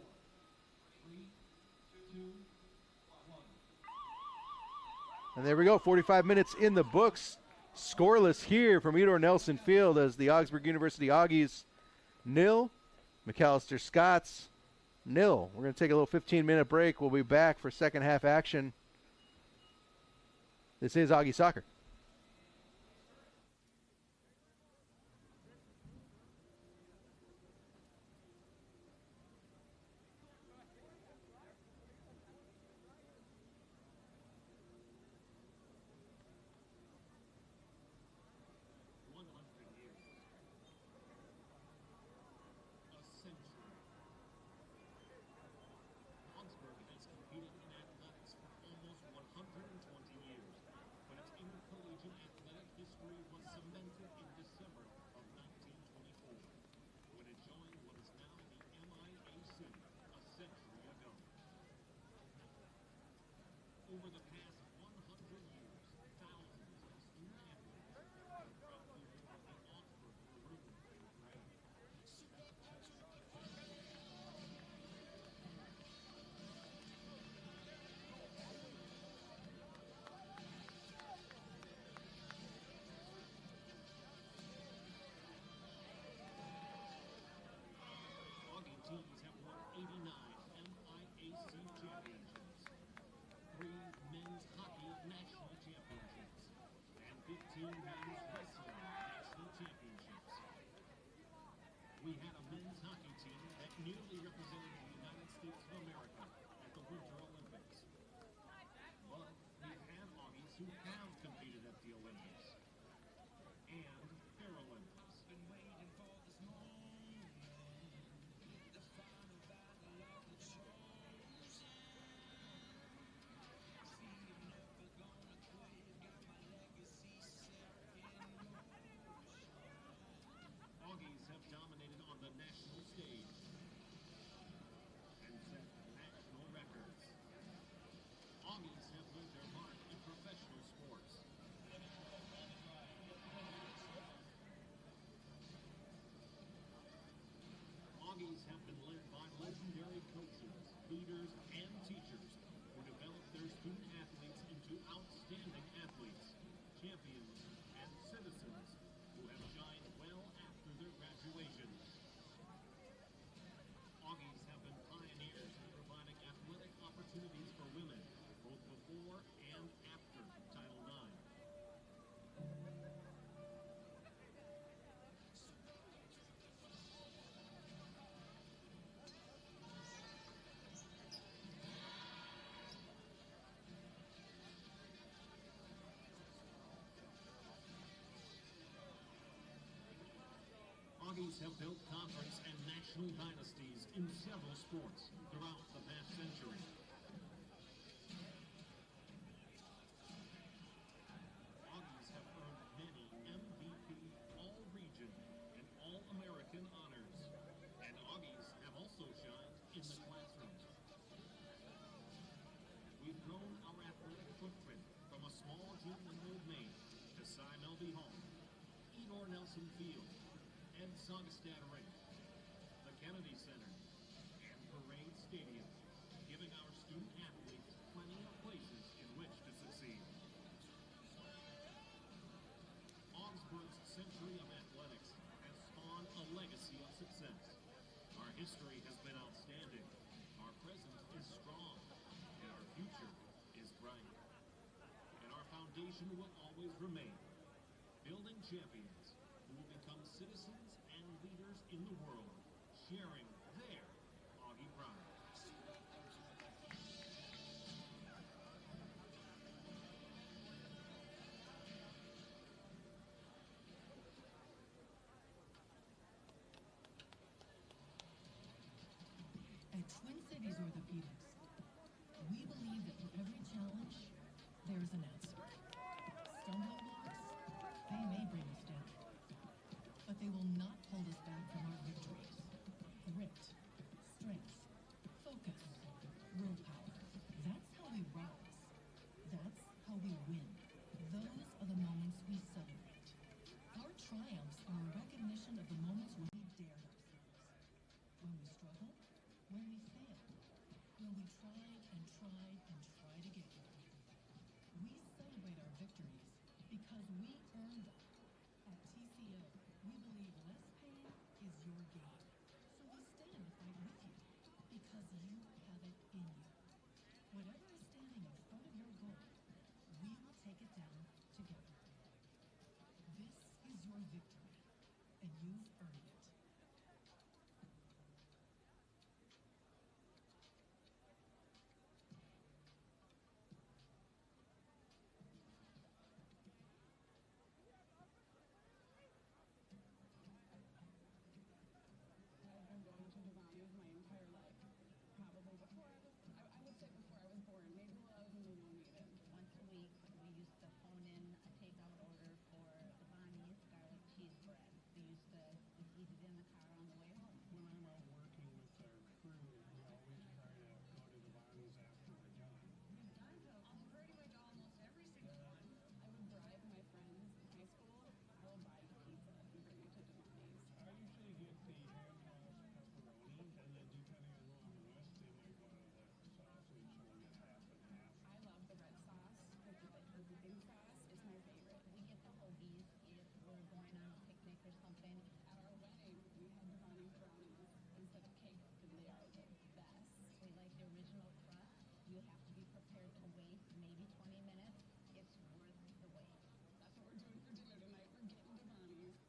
Speaker 4: 3, 2, 1.
Speaker 5: And there we go, 45 minutes in the books. Scoreless here from Edor Nelson Field as the Augsburg University Augies 0, Macalester Scots 0. We're going to take a little 15-minute break. We'll be back for second half action. This is Augie Soccer.
Speaker 7: Augsburg has competed in athletics for almost 120 years, but its intercollegiate athletic history was cemented in December of 1924, when it joined what is now the MIAC a century ago. Over the past 100 years, thousands of student athletes have proud people of the Augsburg University brand. Augie teams have won 89 MIAC championships, 3 men's hockey national championships, and 15 men's wrestling national championships. We had a men's hockey team that nearly represented the United States of America at the Winter Olympics. But we have Augies who have competed at the Olympics and Paralympics. Been waiting for this moment, the final battle of the chosen. See you never Augies have been led by legendary coaches, leaders, and teachers who develop their student athletes into outstanding athletes, champions, and citizens who have shined well after their graduation. Augies have been pioneers in providing athletic opportunities for women, both before and after Title IX. Augies have built conference and national dynasties in several sports throughout the past century. Augies have earned many MVP, All-Region, and All-American honors. And Augies have also shined in the classroom. We've grown our athletic footprint from a small gym in Old Main to Cy Melby Hall, Edor Nelson Field, Ed Saugestad Rink, the Kennedy Center, and Parade Stadium, giving our student athletes plenty of places in which to succeed. Augsburg's century of athletics has spawned a legacy of success. Our history has been outstanding, our present is strong, and our future is bright. And our foundation will always remain, building champions who will become citizens and leaders in the world, sharing their Augie pride.
Speaker 8: At Twin Cities Orthopedics, we believe that for every challenge, there is an answer. Stumbling blocks, they may bring us down, but they will not hold us back from our victories. Grit, strength, focus, willpower. That's how we rise. That's how we win. Those are the moments we celebrate. Our triumphs are a recognition of the moments when we dared ourselves. When we struggled, when we failed, when we tried and tried and tried again. We celebrate our victories because we earned them. At TCO, we believe less pain is your gain. So we stand to fight with you because you have it in you. Whatever is standing in front of your goal, we will take it down together. This is your victory, and you've earned it.
Speaker 2: I've been going to Devani's my entire life. Probably before I would say before I was born, maybe while I was in the womb even.
Speaker 1: Once a week, we used to phone in a takeout order for the Bonnie's garlic cheese bread. We used to just eat it in the car on the way home.
Speaker 9: When I'm out working with our crew, we always try to go to the Bonnie's after we're done.
Speaker 2: I'm pretty much almost every single one. I would bribe my friends in high school. I will buy you pizza and bring it to Devani's.
Speaker 9: I usually get the ham-tossed pepperoni, and then depending on who I'm with, they might go to the sausage, and we'll get half and half.
Speaker 2: I love the red sauce with the dipping sauce. It's my favorite.
Speaker 1: We get the hoagies if we're going on a picnic or something.
Speaker 2: At our wedding, we had Devani's brownies instead of cake, and they are the best.
Speaker 1: We like the original crust. You have to be prepared to wait maybe 20 minutes. It's worth the wait.
Speaker 2: That's what we're doing for dinner tonight. We're getting Devani's.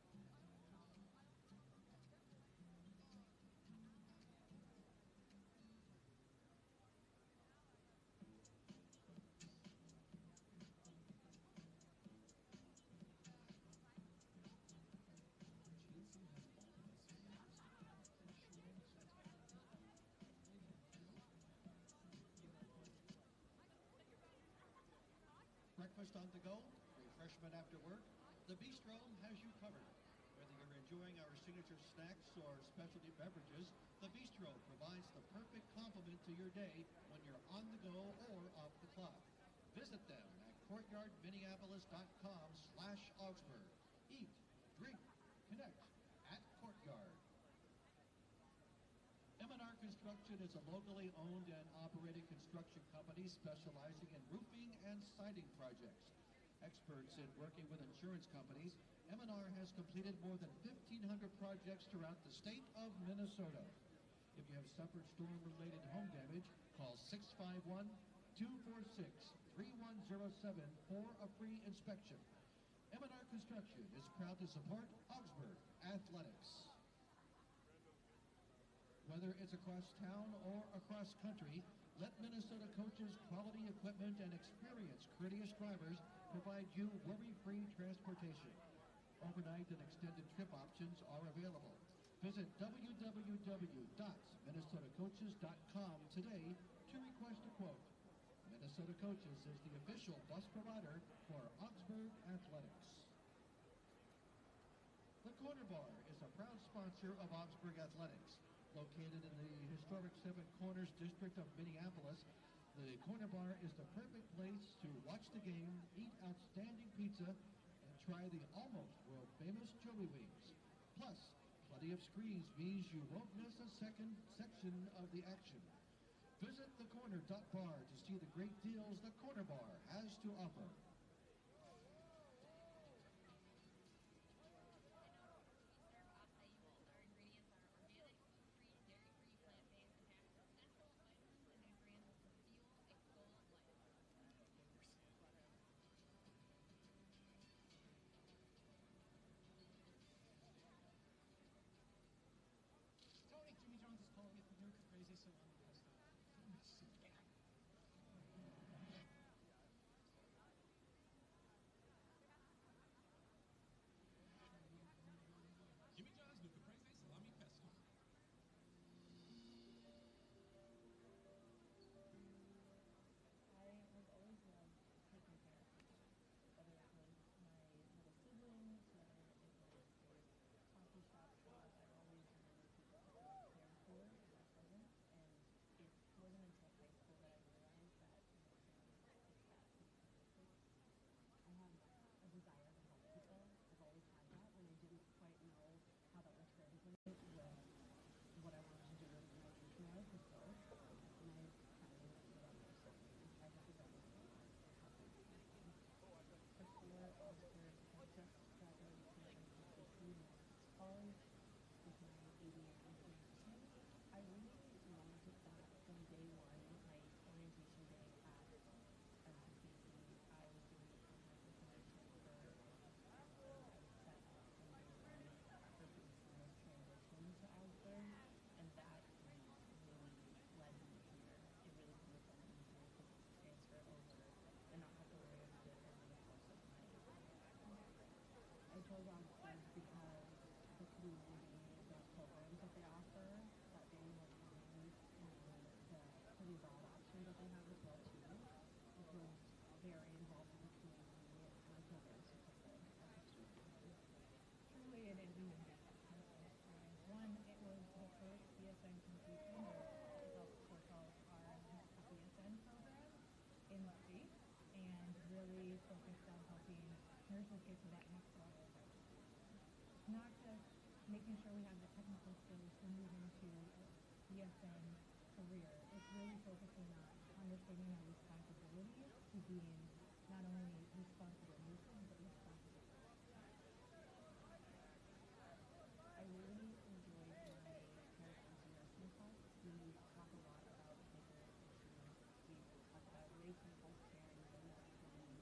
Speaker 4: Breakfast on the go, refreshment after work, the Bistro has you covered. Whether you're enjoying our signature snacks or specialty beverages, the Bistro provides the perfect complement to your day when you're on the go or off the clock. Visit them at courtyardminneapolis.com/Augsburg. Eat, drink, connect at Courtyard. Construction is a locally owned and operated construction company specializing in roofing and siding projects. Experts in working with insurance companies, M&R has completed more than 1,500 projects throughout the state of Minnesota. If you have suffered storm-related home damage, call 651-246-3107 for a free inspection. M&R Construction is proud to support Augsburg Athletics. Whether it's across town or across country, let Minnesota Coaches quality equipment and experienced, courteous drivers provide you worry-free transportation. Overnight and extended trip options are available. Visit www.minnesotacoaches.com today to request a quote. Minnesota Coaches is the official bus provider for Augsburg Athletics. The Corner Bar is a proud sponsor of Augsburg Athletics. Located in the historic Seven Corners district of Minneapolis, the Corner Bar is the perfect place to watch the game, eat outstanding pizza, and try the almost world-famous chili wings. Plus, plenty of screens means you won't miss a second section of the action. Visit thecorner.bar to see the great deals the Corner Bar has to offer.
Speaker 7: Tony, Jimmy John's is calling me from here because Crazy Salami Pesto. Jimmy John's new Caprese Salami Pesto.
Speaker 2: I have always loved taking care of people, whether it was my little siblings, whether it was a coffee shop job. I always wanted people to feel cared for and present, and it wasn't until high school that I realized that nursing is that specific. I have a desire to help people. I've always had that, and I didn't quite know how that would translate with what I wanted to do with my future life with both. And I finally love nursing. I represent nursing helping people. Before Augsburg, I just graduated from UC Massachusetts College with my ABA in nursing. I really loved that from day one, my orientation day at MCCC, I was given the contact information for Augsburg. I was set up from day one for the seamless transition to Augsburg, and that really led me here. It really kind of felt easier to transfer over and not have to worry about it over the course of my I chose Augsburg because the community, the programs that they offer, that they were unique, and the pretty broad options that they have as well too. It was very involved in the community, and I feel very supported as a student.
Speaker 10: Truly, it is even bigger. One, it was the first BSN completion, or what calls our BSN program in the state, and really focused on helping nurses get to that next level of education. Not just making sure we have the technical skills to move into a BSN career. It's really focusing on understanding our responsibilities to being not only responsible nurses, but responsible professionals.
Speaker 2: I really enjoyed my Heritage nursing class. We talk a lot about bigger issues. We talk about race and healthcare and inequities,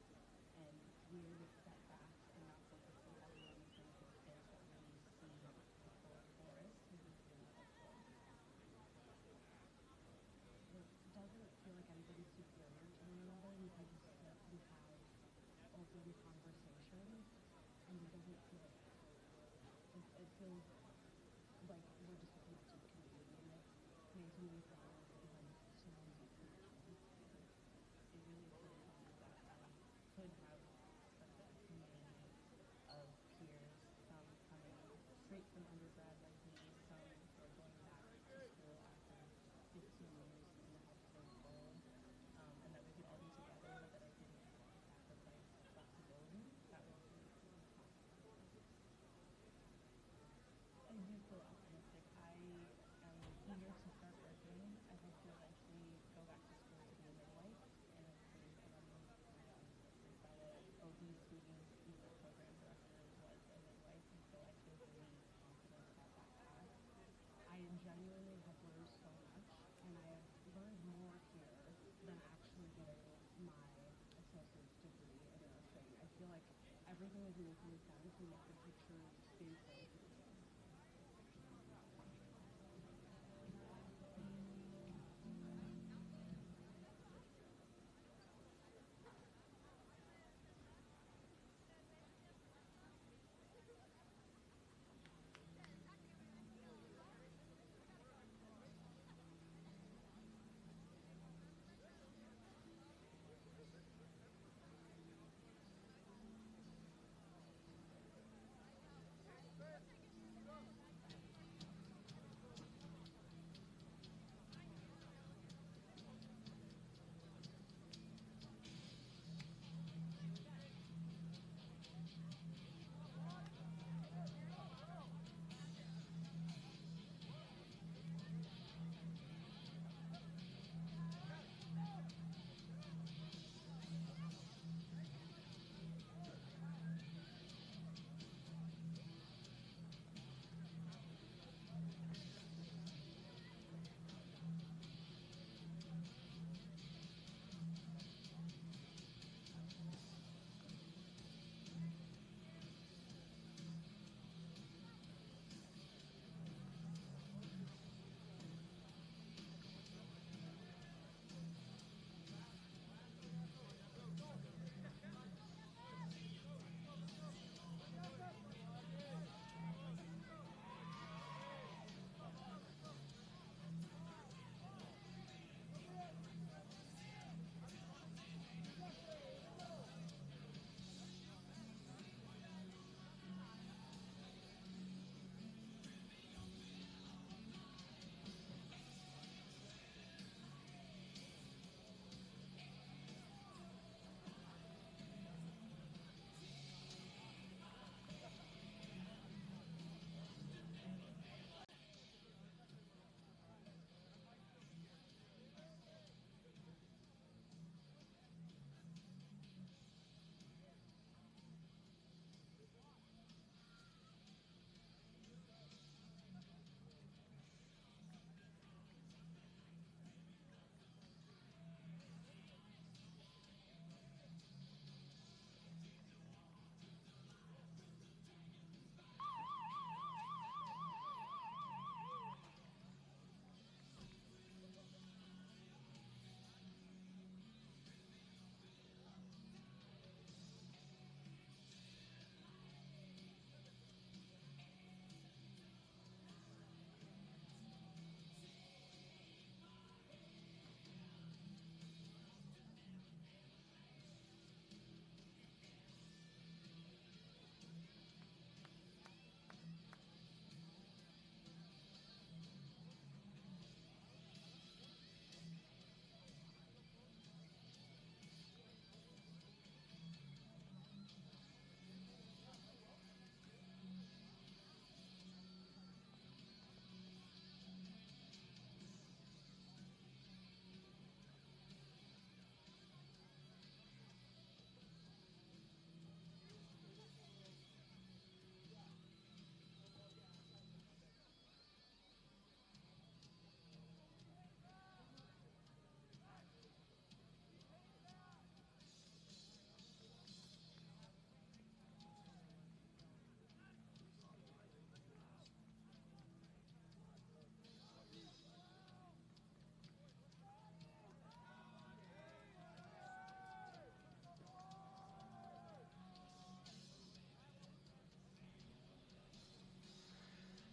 Speaker 2: and we really step back and not focus so heavily on the clinical skills, but really see the full forest, which is really helpful. It doesn't feel like anybody's superior to one another. We can just sit, we have open conversations, and it doesn't feel like that. It feels like we're just a connected community, and it makes me feel like so many deep connections. And it really feels like that I could have such a community of peers, some coming straight from undergrad like me, some who are going back to school after 15 years in the healthcare world, and that we could all be together, but that I didn't have to sacrifice flexibility. That was really, really positive. I do feel optimistic. I am eager to start working really who comes down to what the picture is going to be.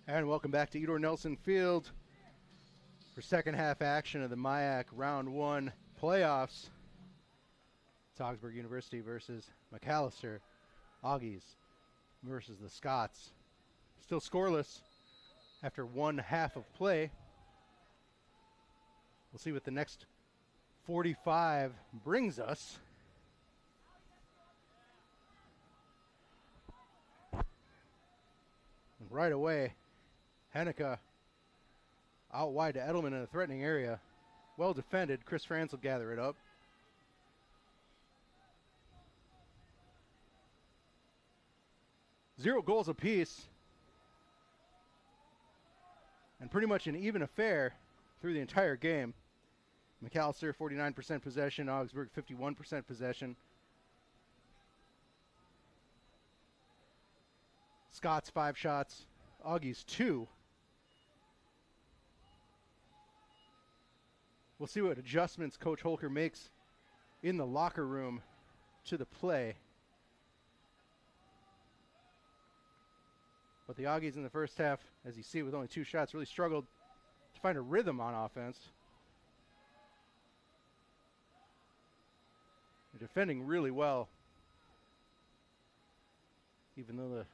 Speaker 5: And welcome back to Edor Nelson Field for second half action of the MIAC Round 1 playoffs. It's Augsburg University versus Macalester. Augies versus the Scots. Still scoreless after one half of play. We'll see what the next 45 brings us. And right away, Henneke out wide to Edelman in a threatening area. Well defended. Chris Franz will gather it up. Zero goals apiece. And pretty much an even affair through the entire game. Macalester 49% possession, Augsburg 51% possession. Scots 5 shots, Augies 2. We'll see what adjustments Coach Holker makes in the locker room to the play. But the Augies in the first half, as you see with only 2 shots, really struggled to find a rhythm on offense. They're defending really well, even though the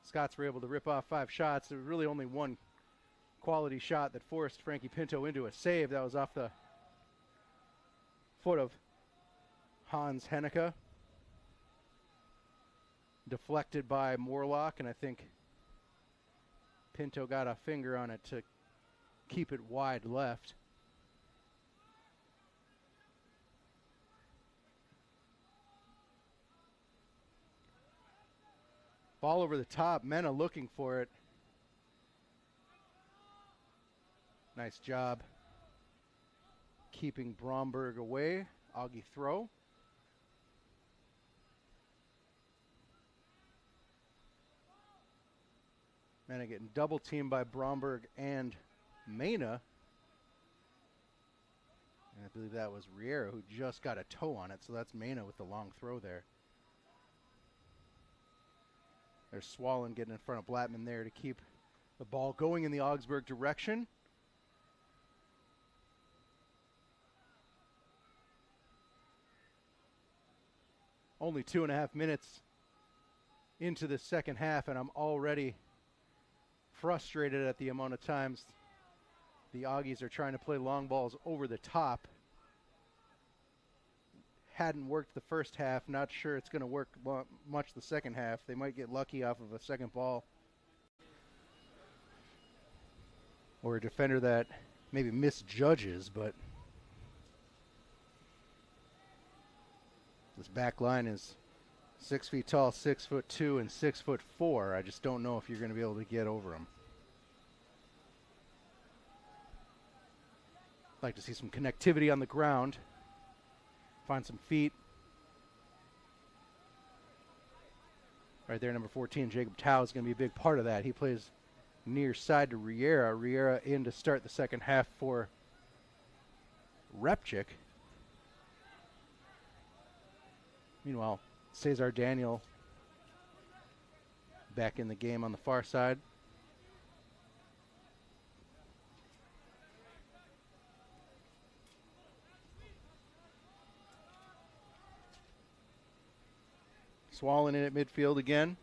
Speaker 5: Scots were able to rip off 5 shots. There was really only one quality shot that forced Frankie Pinto into a save. That was off the foot of Hans Henneke, deflected by Morlock, and I think Pinto got a finger on it to keep it wide left. Ball over the top, Mena looking for it. Nice job keeping Bromberg away. Augie throw. Mena getting double teamed by Bromberg and Mena. And I believe that was Riera who just got a toe on it, so that's Mena with the long throw there. There's Swallen getting in front of Blattman there to keep the ball going in the Augsburg direction. Only 2.5 minutes into the second half, and I'm already frustrated at the amount of times the Augies are trying to play long balls over the top. Hadn't worked the first half. Not sure it's going to work much the second half. They might get lucky off of a second ball, or a defender that maybe misjudges, but this back line is 6 feet tall, 6'2", and 6'4". I just don't know if you're going to be able to get over them. Like to see some connectivity on the ground. Find some feet. Right there, number 14, Jacob Tao is going to be a big part of that. He plays near side to Riera. Riera in to start the second half for Repchik. Meanwhile, Cesar Daniel back in the game on the far side. Swallen in at midfield again.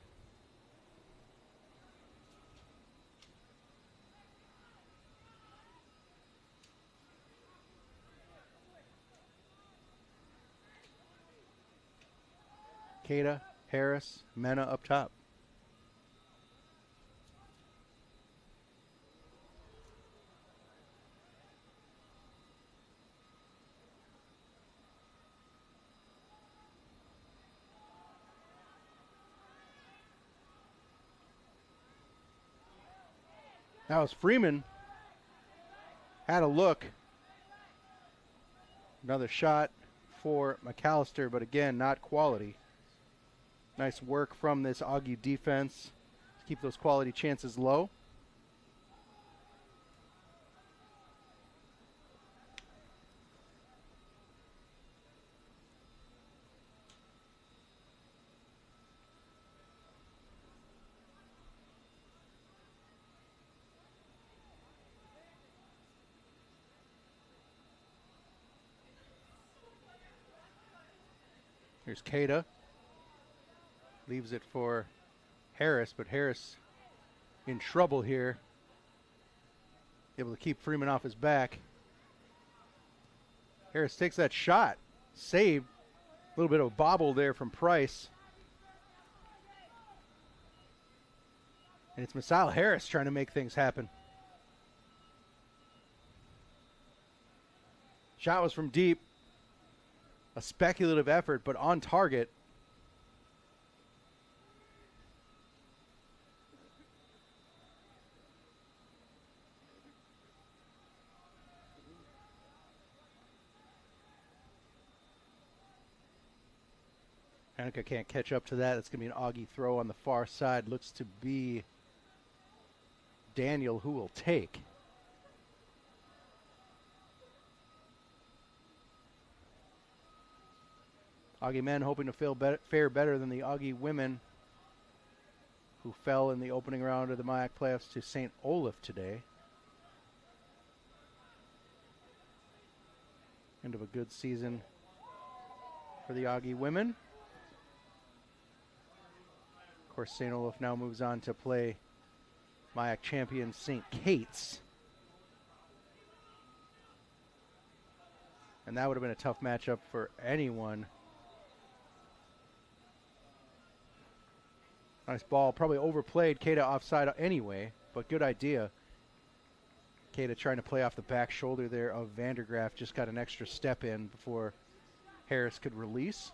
Speaker 5: Keita, Harris, Mena up top. That was Freeman. Had a look. Another shot for Macalester, but again, not quality. Nice work from this Augie defense to keep those quality chances low. Here's Keita. Leaves it for Harris, but Harris in trouble here. Able to keep Freeman off his back. Harris takes that shot. Saved. A little bit of a bobble there from Price. And it's Masao Harris trying to make things happen. Shot was from deep. A speculative effort, but on target. Hanukkah can't catch up to that. It's going to be an Augie throw on the far side. Looks to be Daniel who will take. Augie men hoping to fare better than the Augie women who fell in the opening round of the MIAC playoffs to St. Olaf today. End of a good season for the Augie women. Of course, St. Olaf now moves on to play MIAC champion St. Kate's. And that would have been a tough matchup for anyone. Nice ball, probably overplayed. Kata offside anyway, but good idea. Kata trying to play off the back shoulder there of Vandergraaf. Just got an extra step in before Harris could release.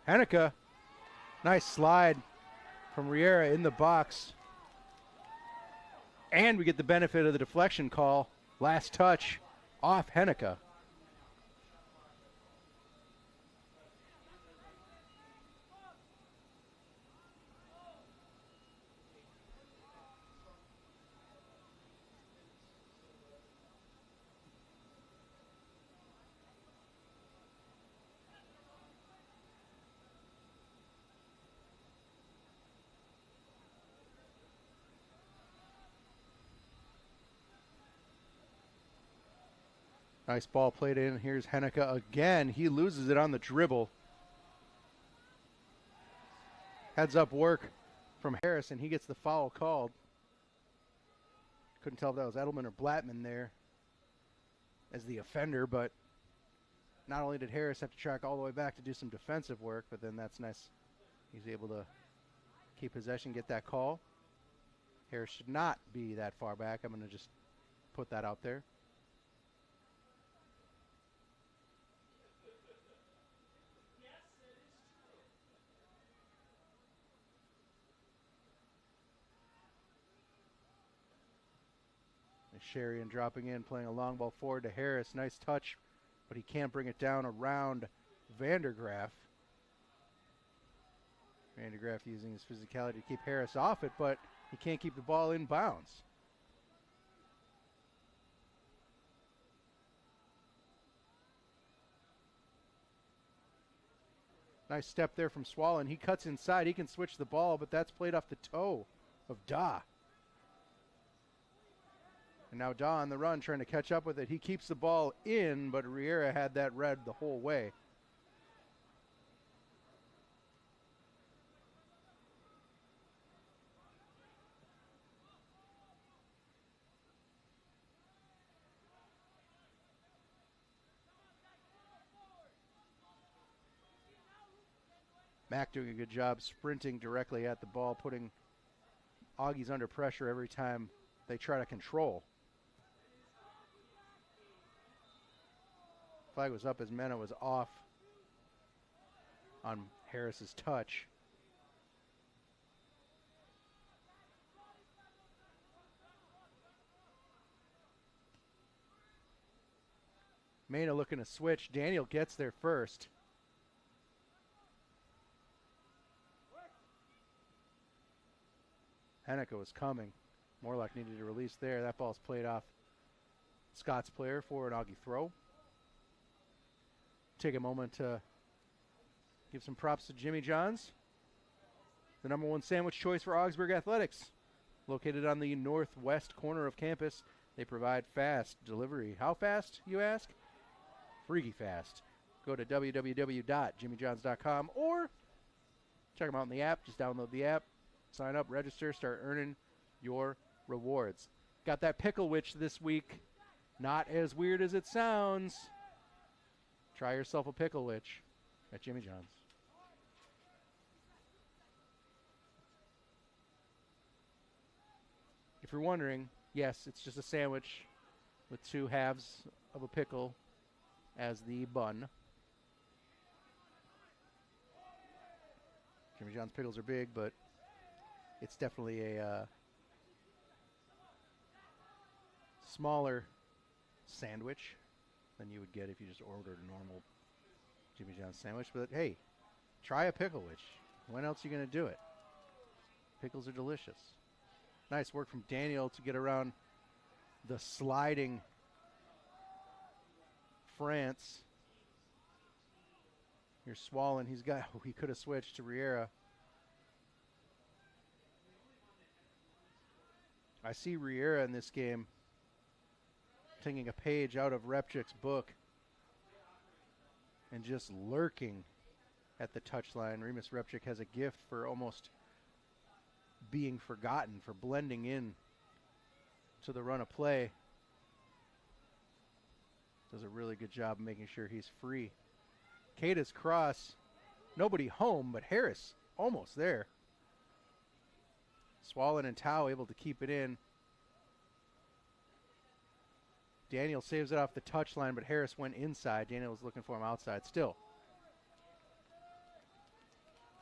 Speaker 5: Hanukkah, nice slide from Riera in the box. And we get the benefit of the deflection call. Last touch off Hanukkah. Nice ball played in. Here's Hanukkah again. He loses it on the dribble. Heads up work from Harrison. He gets the foul called. Couldn't tell if that was Edelman or Blattman there as the offender, but not only did Harris have to track all the way back to do some defensive work, but then that's nice. He's able to keep possession, get that call. Harris should not be that far back. I'm going to just put that out there. Sherian dropping in, playing a long ball forward to Harris. Nice touch, but he can't bring it down around Vandergraaf. Vandergraaf using his physicality to keep Harris off it, but he can't keep the ball in bounds. Nice step there from Swallen. He cuts inside. He can switch the ball, but that's played off the toe of Da. And now Da on the run trying to catch up with it. He keeps the ball in, but Riera had that read the whole way. Mack doing a good job sprinting directly at the ball, putting Augies under pressure every time they try to control. Flag was up as Mena was off on Harris's touch. Mena looking to switch. Daniel gets there first. Hanukkah was coming. Morlock needed a release there. That ball's played off Scott's player for an Augie throw. Take a moment to give some props to Jimmy John's, the #1 sandwich choice for Augsburg Athletics. Located on the northwest corner of campus, they provide fast delivery. How fast, you ask? Freaky fast. Go to www.jimmyjohns.com or check them out in the app. Just download the app, sign up, register, start earning your rewards. Got that pickle witch this week. Not as weird as it sounds. Try yourself a pickle witch at Jimmy John's. If you're wondering, yes, it's just a sandwich with 2 halves of a pickle as the bun. Jimmy John's pickles are big, but it's definitely a smaller sandwich than you would get if you just ordered a normal Jimmy John's sandwich. But hey, try a pickle, which when else are you going to do it? Pickles are delicious. Nice work from Daniel to get around the sliding France. Here's Swollen. He could have switched to Riera. I see Riera in this game taking a page out of Repchik's book and just lurking at the touchline. Remus Repchik has a gift for almost being forgotten, for blending in to the run of play. Does a really good job of making sure he's free. Keita's cross, nobody home, but Harris almost there. Swollen and Tao able to keep it in. Daniel saves it off the touchline, but Harris went inside. Daniel was looking for him outside still.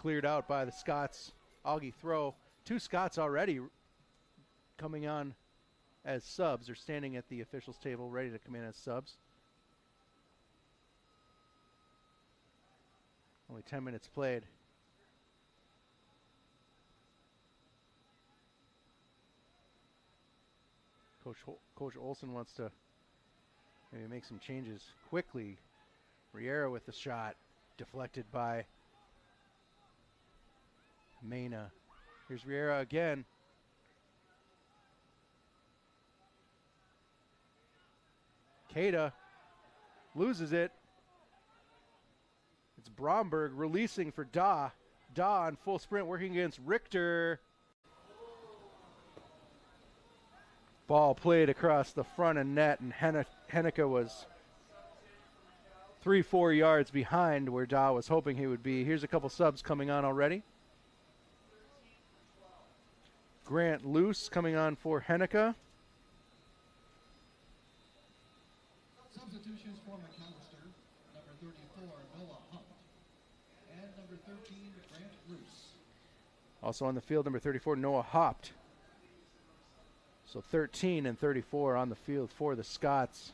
Speaker 5: Cleared out by the Scots. Augie throw. 2 Scots already coming on as subs, or standing at the officials' table ready to come in as subs. Only 10 minutes played. Coach Olsen wants to maybe make some changes quickly. Riera with the shot, deflected by Mena. Here's Riera again. Keita loses it. It's Bromberg releasing for Da. Da on full sprint working against Richter. Ball played across the front of net, and Henneke was 3-4 yards behind where Da was hoping he would be. Here's a couple subs coming on already. Grant Luce coming on for Henneke.
Speaker 4: Substitutions for Macalester, number 34, Noah Hunt, and number 13, Grant Luce.
Speaker 5: Also on the field, number 34, Noah Hopt. So 13 and 34 on the field for the Scots.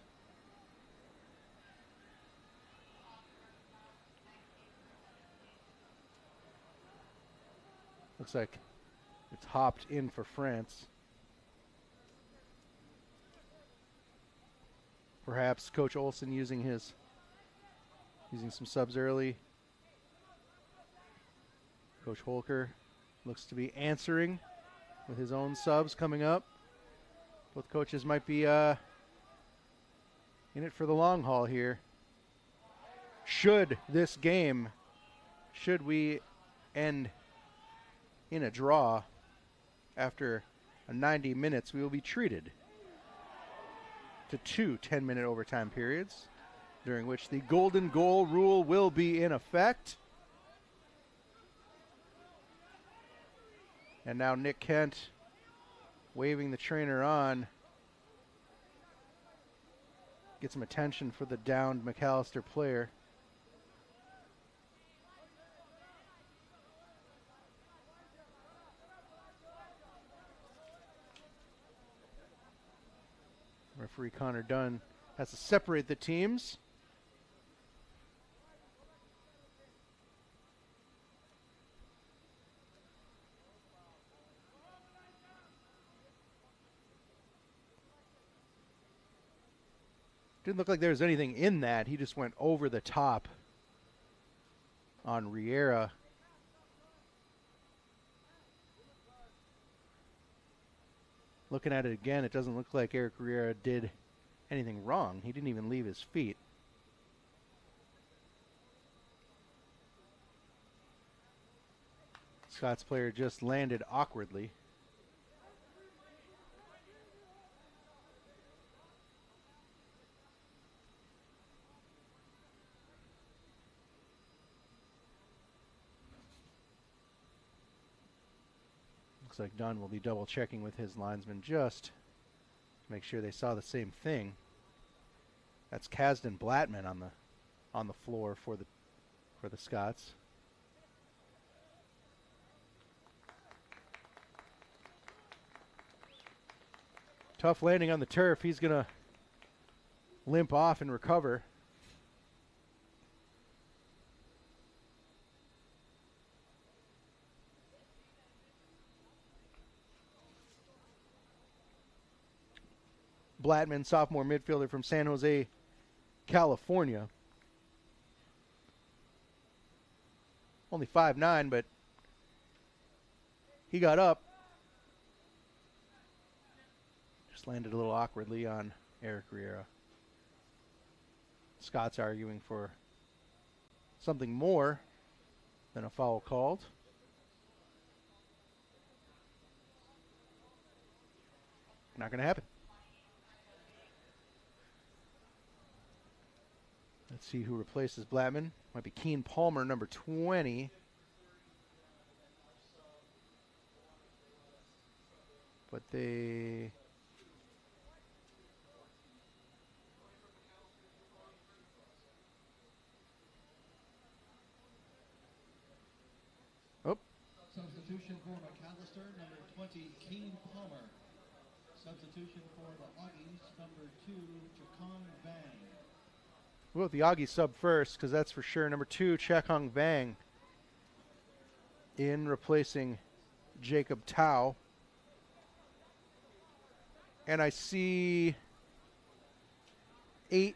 Speaker 5: Looks like it's Hopt in for France. Perhaps Coach Olsen using some subs early. Coach Holker looks to be answering with his own subs coming up. Both coaches might be in it for the long haul here. Should we end in a draw after 90 minutes, we will be treated to 2 10-minute overtime periods, during which the golden goal rule will be in effect. And now Nick Kent waving the trainer on. Get some attention for the downed Macalester player. Referee Connor Dunn has to separate the teams. Didn't look like there was anything in that. He just went over the top on Riera. Looking at it again, it doesn't look like Eric Riera did anything wrong. He didn't even leave his feet. Scott's player just landed awkwardly. Looks like Dunn will be double checking with his linesman just to make sure they saw the same thing. That's Kasdan Blattman on the floor for the Scots. Tough landing on the turf. He's going to limp off and recover. Blattman, sophomore midfielder from San Jose, California. Only 5'9", but he got up. Just landed a little awkwardly on Eric Riera. Scott's arguing for something more than a foul called. Not going to happen. Let's see who replaces Blattman. Might be Keen Palmer, number 20. But they... Oh.
Speaker 4: Substitution for Macalester, number 20, Keen Palmer. Substitution for the Augies, number 2, Chakong Bang.
Speaker 5: We'll go with the Augie sub first, because that's for sure. Number 2, Chakong Bang in replacing Jacob Tao. And I see 8.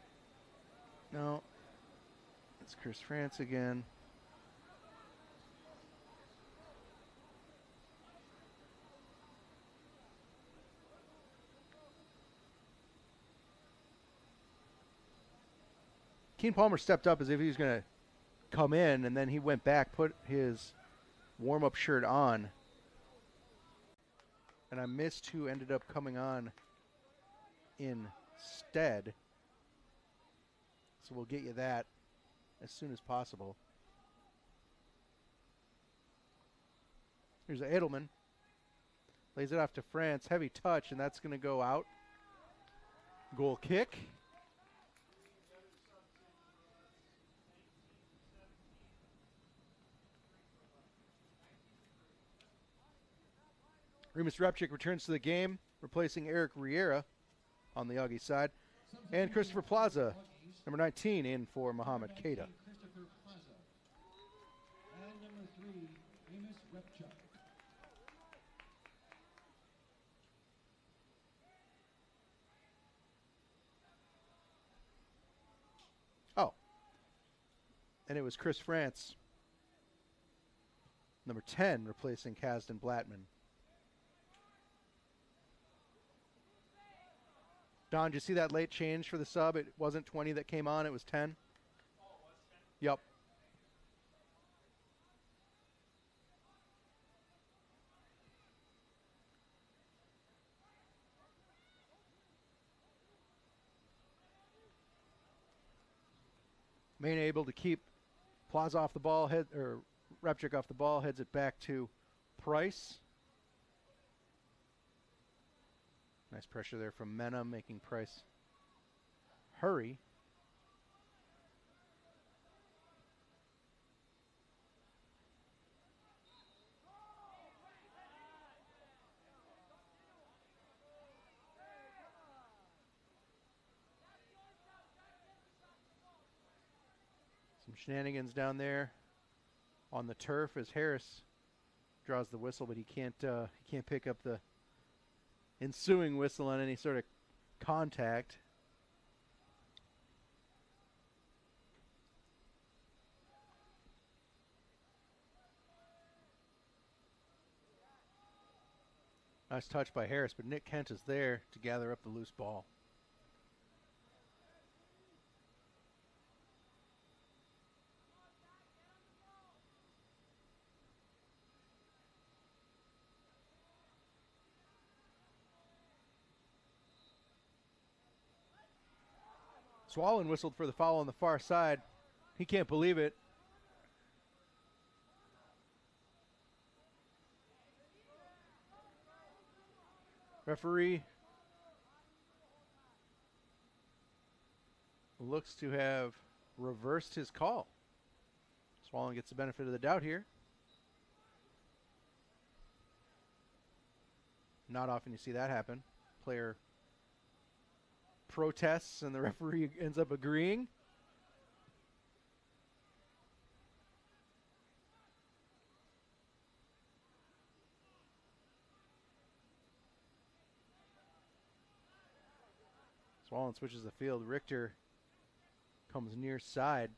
Speaker 5: No. It's Chris France again. Keen Palmer stepped up as if he was going to come in, and then he went back, put his warm-up shirt on. And I missed who ended up coming on instead. So we'll get you that as soon as possible. Here's Edelman. Lays it off to France. Heavy touch, and that's going to go out. Goal kick. Remus Repchik returns to the game, replacing Eric Riera on the Augie side. And Christopher Plaza, number 19, in for Mohamed Keita.
Speaker 4: Christopher Plaza. And number 3, Remus Repchuk.
Speaker 5: Oh. And it was Chris France, number 10, replacing Kasdan Blattman. Don, did you see that late change for the sub? It wasn't 20 that came on, it was 10? Yep. Main able to keep Plaza off the ball, Repchik off the ball, heads it back to Price. Nice pressure there from Mena, making Price hurry. Some shenanigans down there on the turf as Harris draws the whistle, but he can't pick up the ensuing whistle on any sort of contact. Nice touch by Harris, but Nick Kent is there to gather up the loose ball. Swallen whistled for the foul on the far side. He can't believe it. Referee looks to have reversed his call. Swallen gets the benefit of the doubt here. Not often you see that happen. Player protests, and the referee ends up agreeing. Swallen switches the field. Richter comes near side.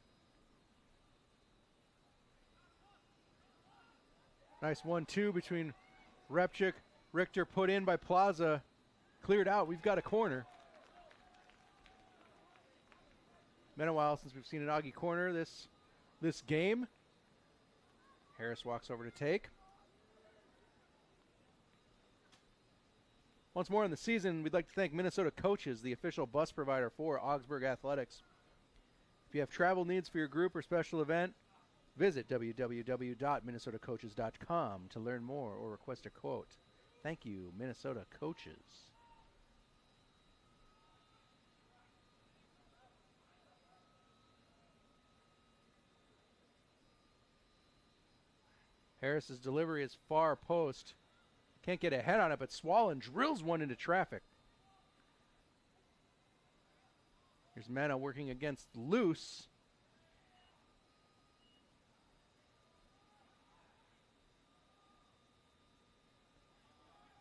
Speaker 5: Nice 1-2 between Repchik. Richter put in by Plaza. Cleared out. We've got a corner. Been a while since we've seen an Augie corner this game. Harris walks over to take. Once more in the season, we'd like to thank Minnesota Coaches, the official bus provider for Augsburg Athletics. If you have travel needs for your group or special event, visit www.minnesotacoaches.com to learn more or request a quote. Thank you, Minnesota Coaches. Harris's delivery is far post. Can't get a head on it, but Swallen drills one into traffic. Here's Mena working against Loose.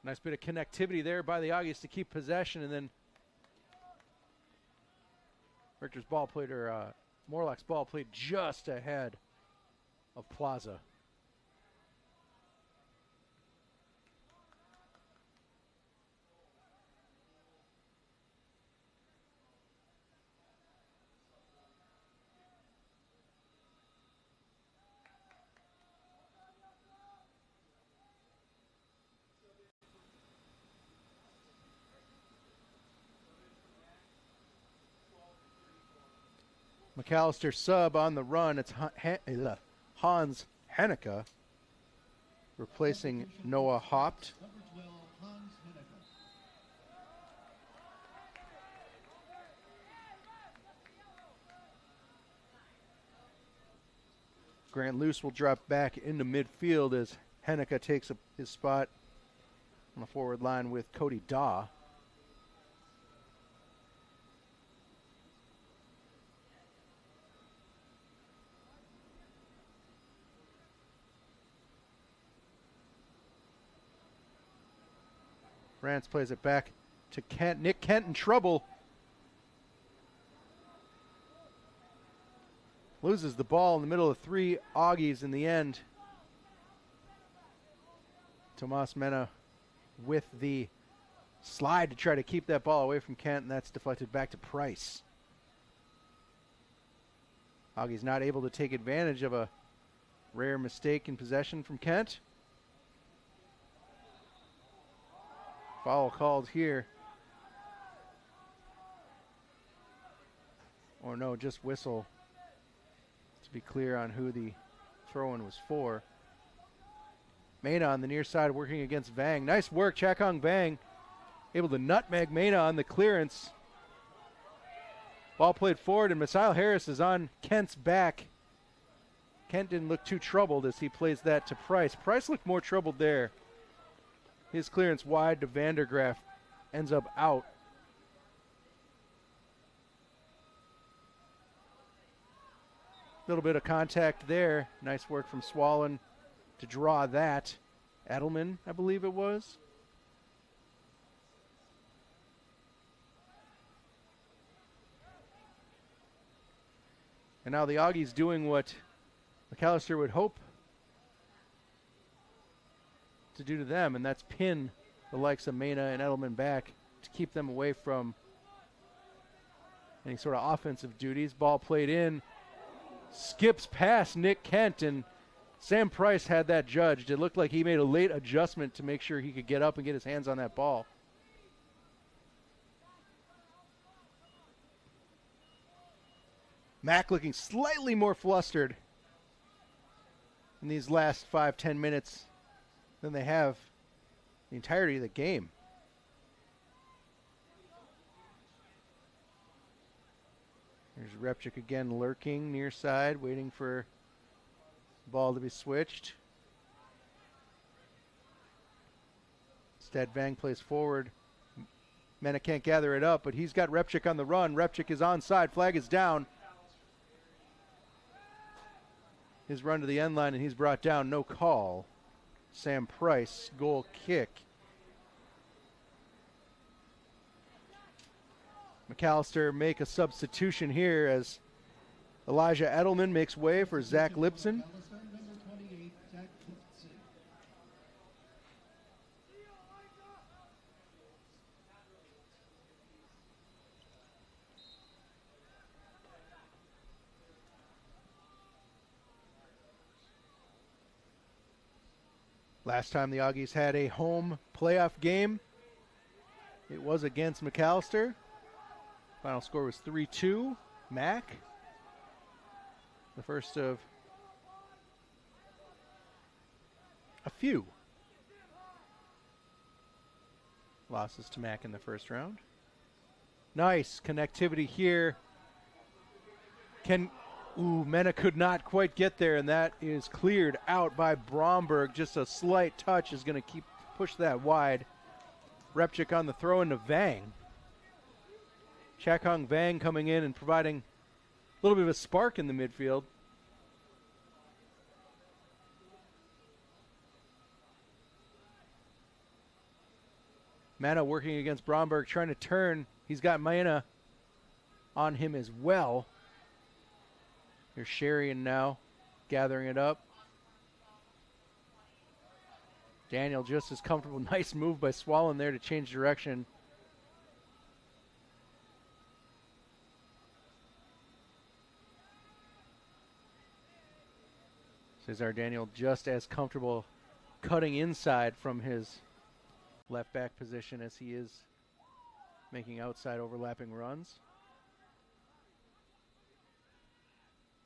Speaker 5: Nice bit of connectivity there by the Augies to keep possession, and then Richter's ball played, or Morlock's ball played just ahead of Plaza. Macalester sub on the run. It's Hans Henneke replacing Noah Haupt.
Speaker 4: Number 12, Hans Henneke.
Speaker 5: Grant Luce will drop back into midfield as Henneke takes his spot on the forward line with Cody Daw. France plays it back to Kent. Nick Kent in trouble. Loses the ball in the middle of three Augies in the end. Tomas Mena with the slide to try to keep that ball away from Kent, and that's deflected back to Price. Augies not able to take advantage of a rare mistake in possession from Kent. Foul called here. Or no, just whistle. To be clear on who the throw-in was for. Mena on the near side working against Vang. Nice work, Chakong Vang. Able to nutmeg Mena on the clearance. Ball played forward, and Messiah Harris is on Kent's back. Kent didn't look too troubled as he plays that to Price. Price looked more troubled there. His clearance wide to Vandergraaf ends up out. Little bit of contact there. Nice work from Swallen to draw that. Edelman, I believe it was. And now the Augies doing what Macalester would hope to do to them, and that's pin the likes of Mena and Edelman back to keep them away from any sort of offensive duties. Ball played in, skips past Nick Kent, and Sam Price had that judged. It looked like he made a late adjustment to make sure he could get up and get his hands on that ball. Mac looking slightly more flustered in these last 5-10 minutes than they have the entirety of the game. There's Repchik again lurking near side, waiting for the ball to be switched. Instead, Vang plays forward. Mena can't gather it up, but he's got Repchik on the run. Repchik is onside. Flag is down. His run to the end line, and he's brought down. No call. Sam Price, goal kick. Macalester make a substitution here as Elijah Edelman makes way for Zach Lipson. Last time the Augies had a home playoff game, it was against Macalester. Final score was 3-2. Mac. The first of a few losses to Mac in the first round. Nice connectivity here. Mena could not quite get there, and that is cleared out by Bromberg. Just a slight touch is going to push that wide. Repchik on the throw into Vang. Chak-Hong Vang coming in and providing a little bit of a spark in the midfield. Mena working against Bromberg, trying to turn. He's got Mena on him as well. Here's Sherian now, gathering it up. Daniel just as comfortable. Nice move by Swallen there to change direction. Cesar Daniel just as comfortable cutting inside from his left back position as he is making outside overlapping runs.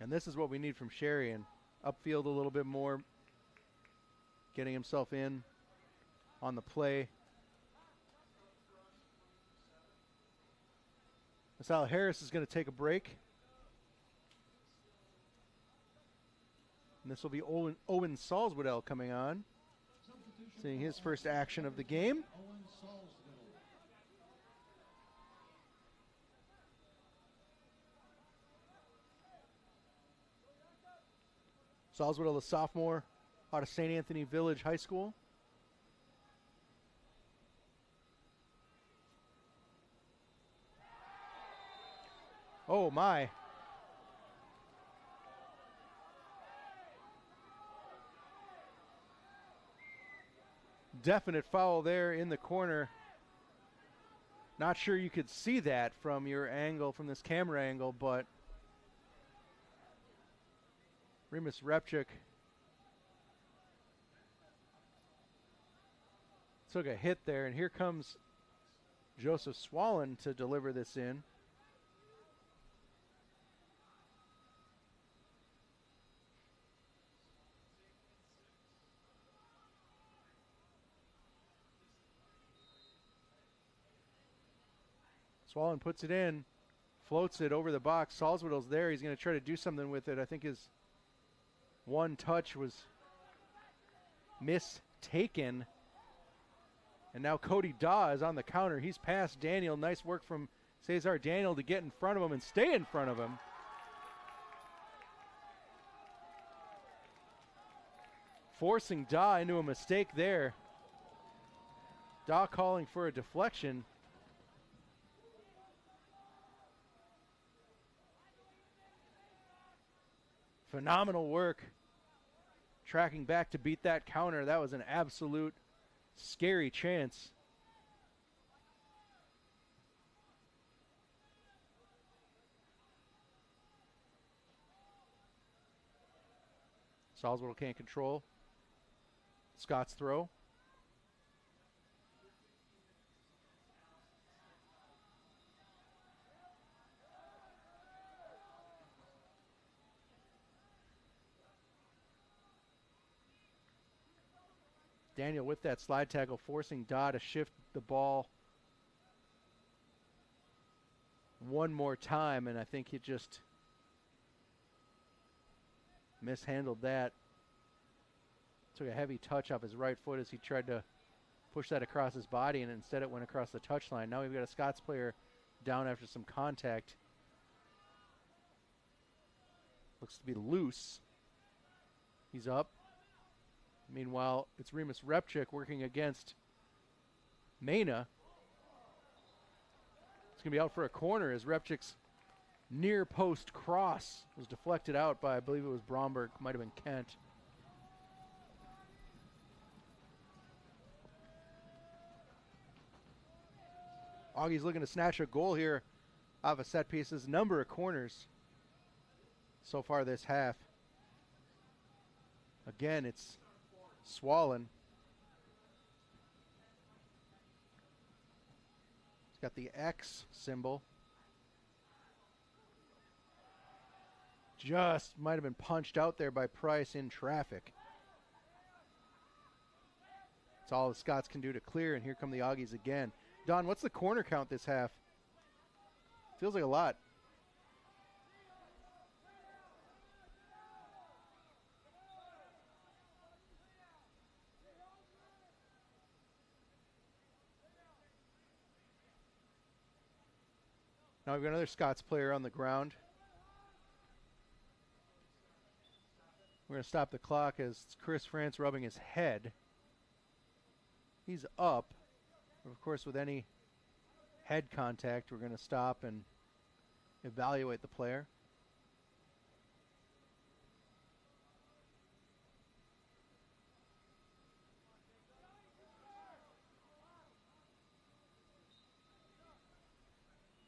Speaker 5: And this is what we need from Sherian. Upfield a little bit more, getting himself in on the play. Masala Harris is going to take a break. And this will be Owen Salzwedel coming on, seeing his first action of the game. Salzwedel, the sophomore out of St. Anthony Village High School. Oh my. Definite foul there in the corner. Not sure you could see that from your angle, from this camera angle, but Remus Repchik took a hit there, and here comes Joseph Swallen to deliver this in. Swallen puts it in, floats it over the box. Salzwedel's there. He's going to try to do something with it. I think his one touch was mistaken. And now Cody Daw is on the counter. He's past Daniel. Nice work from Cesar Daniel to get in front of him and stay in front of him. Forcing Daw into a mistake there. Daw calling for a deflection. Phenomenal work tracking back to beat that counter. That was an absolute scary chance. Salzwedel can't control Scott's throw. Daniel with that slide tackle, forcing Daw to shift the ball one more time, and I think he just mishandled that. Took a heavy touch off his right foot as he tried to push that across his body, and instead it went across the touchline. Now we've got a Scots player down after some contact. Looks to be loose. He's up. Meanwhile, it's Remus Repchik working against Mena. It's going to be out for a corner as Repchik's near post cross was deflected out by, I believe it was Bromberg, might have been Kent. Augie's looking to snatch a goal here off a set pieces. Number of corners so far this half. Again, it's Swollen. It's got the X symbol. Just might have been punched out there by Price in traffic. That's all the Scots can do to clear, and here come the Augies again. Don, what's the corner count this half? Feels like a lot. Now we've got another Scots player on the ground. We're going to stop the clock as it's Chris France rubbing his head. He's up. Of course, with any head contact, we're going to stop and evaluate the player.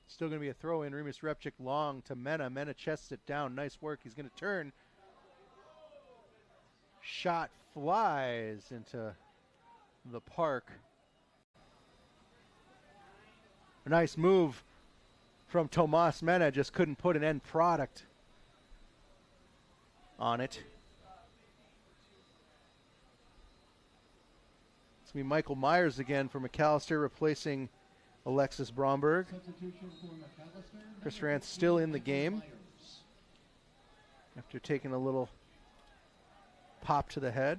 Speaker 5: Still going to be a throw in. Remus Repchik long to Mena. Mena chests it down. Nice work. He's going to turn. Shot flies into the park. A nice move from Tomas Mena. Just couldn't put an end product on it. It's going to be Michael Myers again for Macalester, replacing Alexis Bromberg. Chris France still in the game after taking a little pop to the head.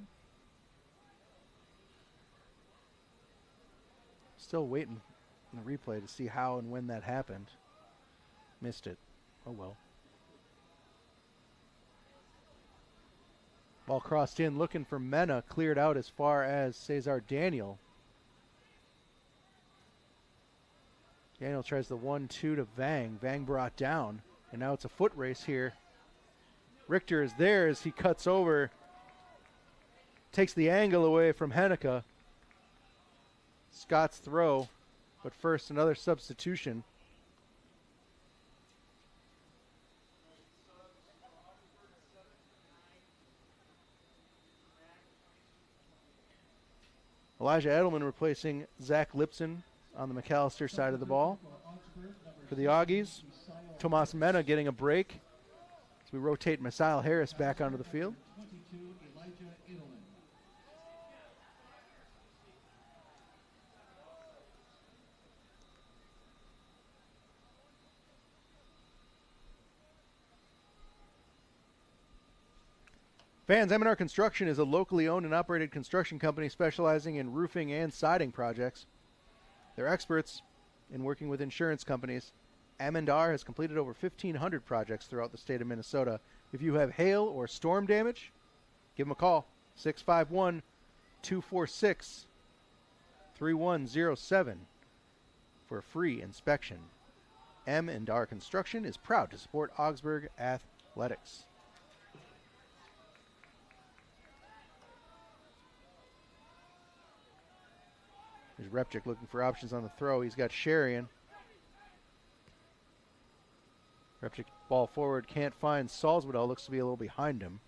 Speaker 5: Still waiting in the replay to see how and when that happened. Missed it. Oh well. Ball crossed in, looking for Mena, cleared out as far as Cesar Daniel. Daniel tries the 1-2 to Vang. Vang brought down, and now it's a foot race here. Richter is there as he cuts over, takes the angle away from Henneke. Scott's throw, but first another substitution. Elijah Edelman replacing Zach Lipson on the Macalester side of the ball. For the Augies, Tomas Mena getting a break as we rotate Messiah Harris back onto the field. Fans, M&R Construction is a locally owned and operated construction company specializing in roofing and siding projects. They're experts in working with insurance companies. M&R has completed over 1,500 projects throughout the state of Minnesota. If you have hail or storm damage, give them a call, 651-246-3107 for a free inspection. M&R Construction is proud to support Augsburg Athletics. There's Repchik looking for options on the throw. He's got Sherian. Repchik ball forward, can't find Salzwedel. Looks to be a little behind him.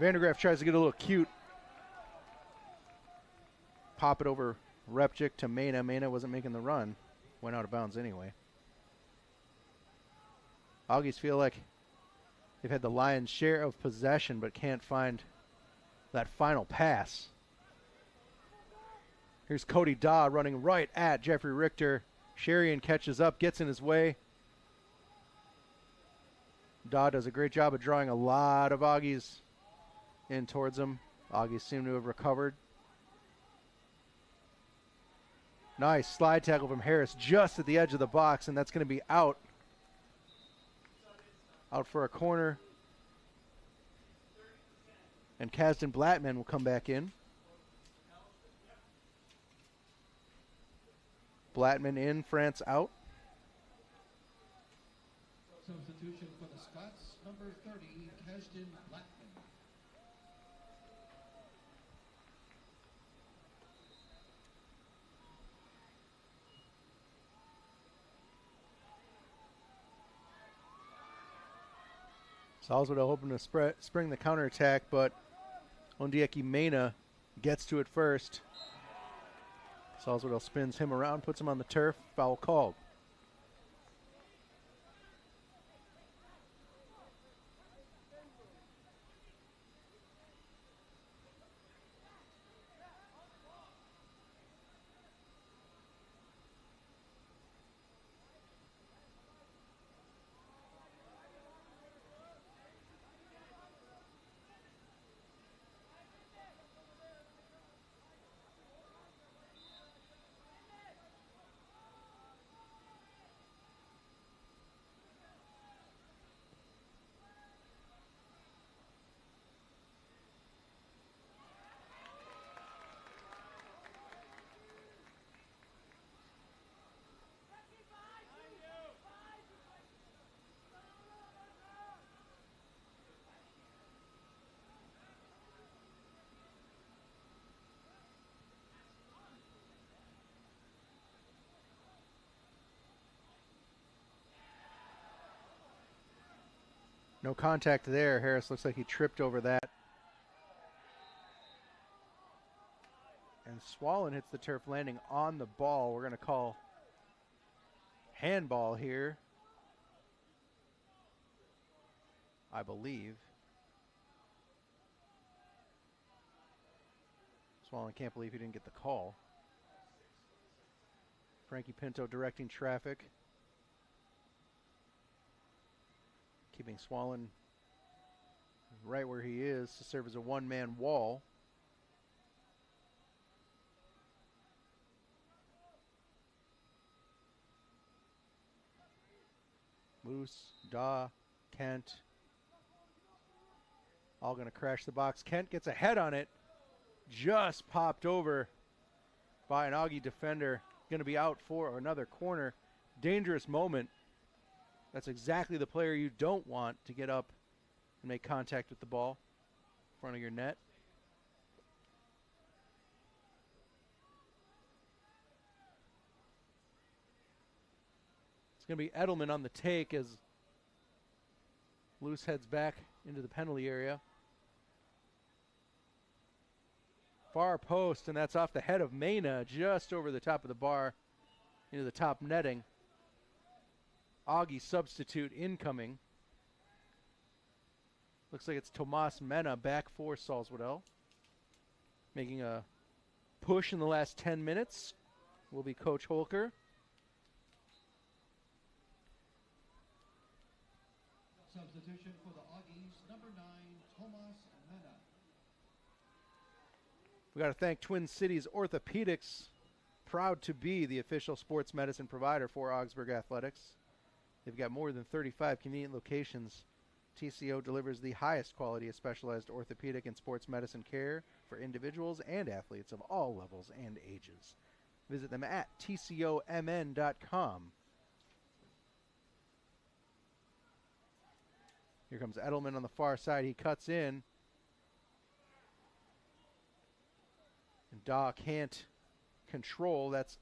Speaker 5: Vandergraaf tries to get a little cute. Pop it over Repchik to Mena. Mena wasn't making the run. Went out of bounds anyway. Augies feel like they've had the lion's share of possession, but can't find that final pass. Here's Cody Daw running right at Jeffrey Richter. Sherian catches up, gets in his way. Daw does a great job of drawing a lot of Augies in towards him. Augies seem to have recovered. Nice slide tackle from Harris just at the edge of the box, and that's going to be out. Out for a corner. And Kasdan Blattman will come back in. Blattman in, France out.
Speaker 4: Substitution for the Scots, number 30, Kasdan Blattman.
Speaker 5: Salzburg hoping to spring the counterattack, but Ondieki Mena gets to it first. Salzburg spins him around, puts him on the turf. Foul called. No contact there. Harris looks like he tripped over that. And Swallen hits the turf, landing on the ball. We're going to call handball here, I believe. Swallen can't believe he didn't get the call. Frankie Pinto directing traffic. Keeping Swallen right where he is to serve as a one-man wall. Moose, Daw, Kent, all going to crash the box. Kent gets a head on it. Just popped over by an Augie defender. Going to be out for another corner. Dangerous moment. That's exactly the player you don't want to get up and make contact with the ball in front of your net. It's going to be Edelman on the take as Loose heads back into the penalty area. Far post, and that's off the head of Mena, just over the top of the bar into the top netting. Augie substitute incoming. Looks like it's Tomas Mena back for Salzwedel. Making a push in the last 10 minutes will be Coach Holker.
Speaker 4: Substitution for the Augies, number 9, Tomas Mena.
Speaker 5: We got to thank Twin Cities Orthopedics, proud to be the official sports medicine provider for Augsburg Athletics. They've got more than 35 convenient locations. TCO delivers the highest quality of specialized orthopedic and sports medicine care for individuals and athletes of all levels and ages. Visit them at tcomn.com. Here comes Edelman on the far side. He cuts in. And Daw can't control. That's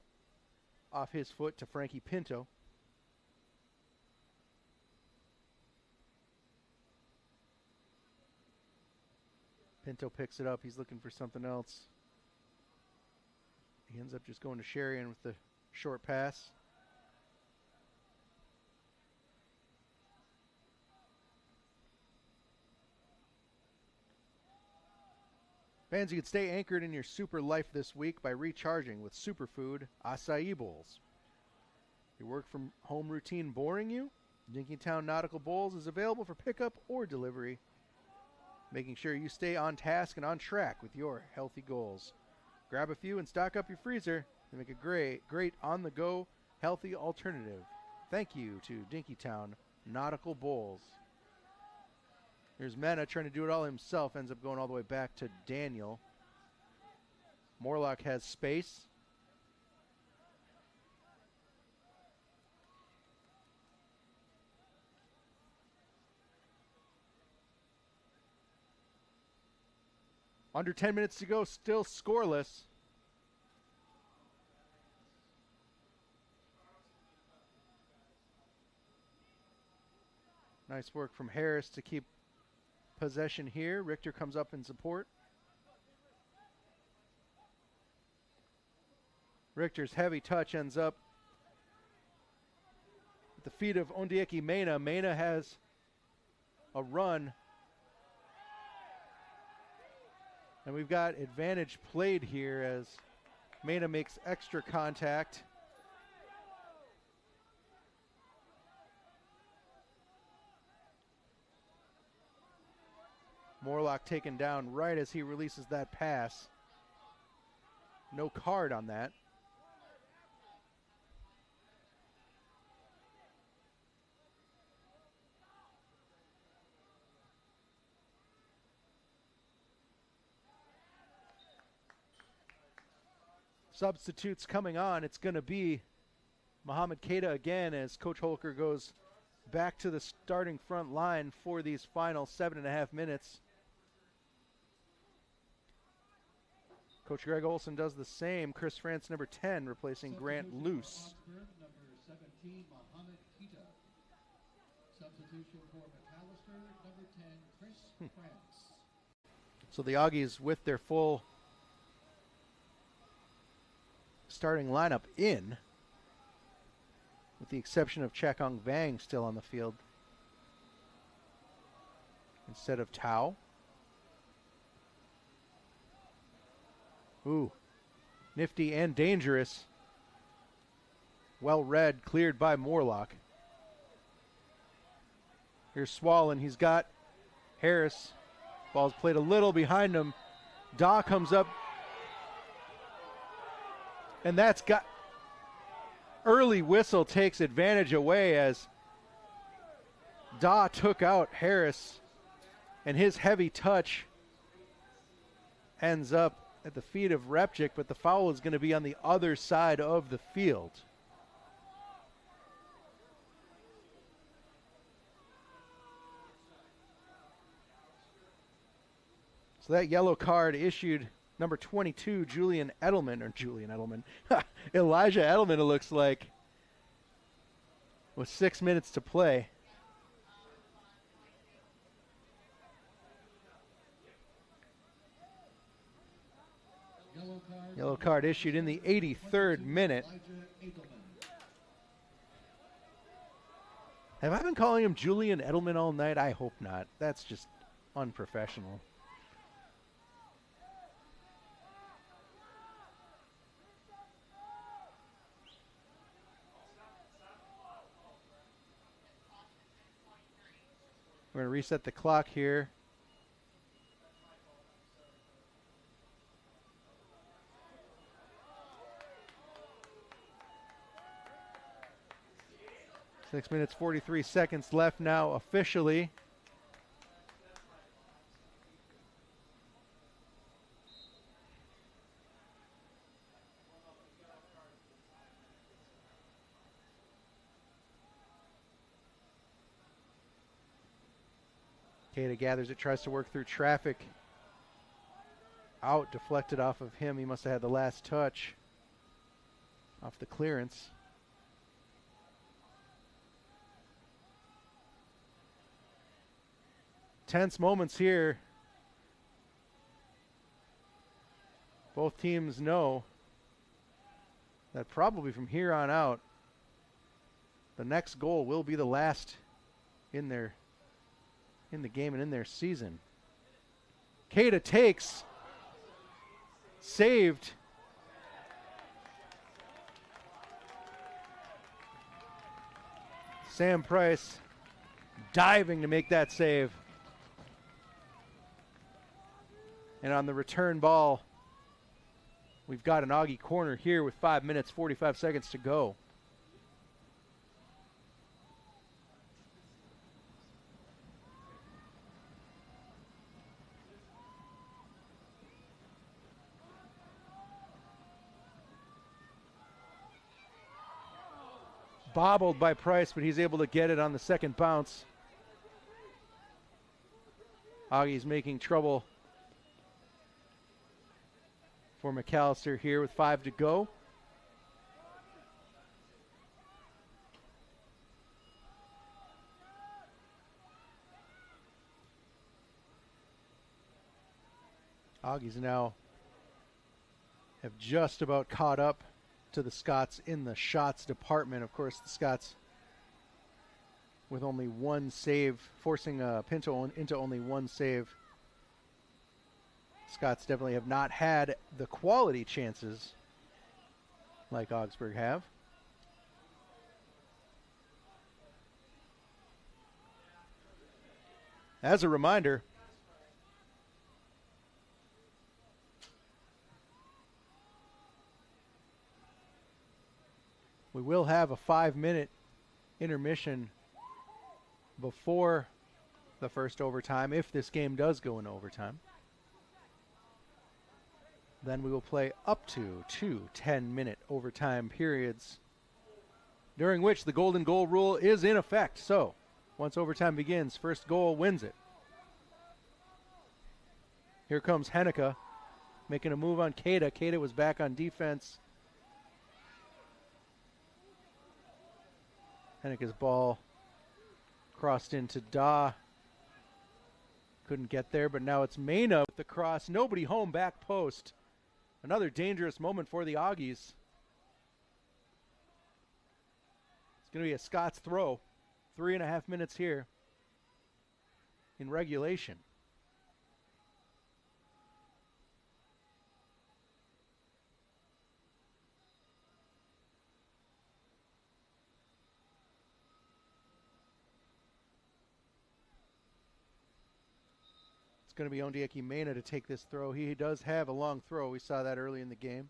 Speaker 5: off his foot to Frankie Pinto. Pinto picks it up. He's looking for something else. He ends up just going to Sherian with the short pass. Fans, you can stay anchored in your super life this week by recharging with Superfood Acai Bowls. Your work from home routine boring you? Dinkytown Nautical Bowls is available for pickup or delivery, making sure you stay on task and on track with your healthy goals. Grab a few and stock up your freezer to make a great on-the-go healthy alternative. Thank you to Dinkytown Nautical Bowls. Here's Mena trying to do it all himself, ends up going all the way back to Daniel. Morlock has space. Under 10 minutes to go, still scoreless. Nice work from Harris to keep possession here. Richter comes up in support. Richter's heavy touch ends up at the feet of Ondieki Mena. Mena has a run. And we've got advantage played here as Mena makes extra contact. Morlock taken down right as he releases that pass. No card on that. Substitutes coming on. It's going to be Mohamed Keita again as Coach Holker goes back to the starting front line for these final 7.5 minutes. Coach Greg Olson does the same. Chris France, number 10, replacing Grant Luce.
Speaker 4: Number 17, Mohamed Keita. Substitution for Macalester, number 10, Chris France.
Speaker 5: So the Augies with their full starting lineup in, with the exception of Chakong Vang still on the field instead of Tao. Ooh, nifty and dangerous. Well read, cleared by Morlock. Here's Swallen, he's got Harris. Ball's played a little behind him. Daw comes up. And that's got early whistle takes advantage away as Daw took out Harris, and his heavy touch ends up at the feet of Repchik, but the foul is going to be on the other side of the field. So that yellow card issued number 22, Elijah Edelman, it looks like, with 6 minutes to play. Yellow card issued in the 83rd minute. Have I been calling him Julian Edelman all night? I hope not. That's just unprofessional. We're going to reset the clock here. Six minutes, 43 seconds left now officially. Keita gathers it, tries to work through traffic. Out, deflected off of him. He must have had the last touch off the clearance. Tense moments here. Both teams know that probably from here on out, the next goal will be the last in the game and in their season. Keita takes, saved. Sam Price diving to make that save. And on the return ball, we've got an Augie corner here with 5 minutes, 45 seconds to go. Bobbled by Price, but he's able to get it on the second bounce. Augie's making trouble for Macalester here with 5 to go. Augies now have just about caught up to the Scots in the shots department. Of course, the Scots with only one save, forcing Pinto into only one save. Scots definitely have not had the quality chances like Augsburg have. As a reminder, we will have a 5-minute intermission before the first overtime if this game does go in overtime. Then we will play up to 2 10-minute overtime periods, during which the golden goal rule is in effect. So once overtime begins, first goal wins it. Here comes Henneke making a move on Keita. Keita was back on defense. Henneke's ball crossed into Da. Couldn't get there, but now it's Mena with the cross. Nobody home, back post. Another dangerous moment for the Augies. It's going to be a Scots throw. 3.5 minutes here in regulation. Going to be Ondieki Mena to take this throw. He does have a long throw. We saw that early in the game.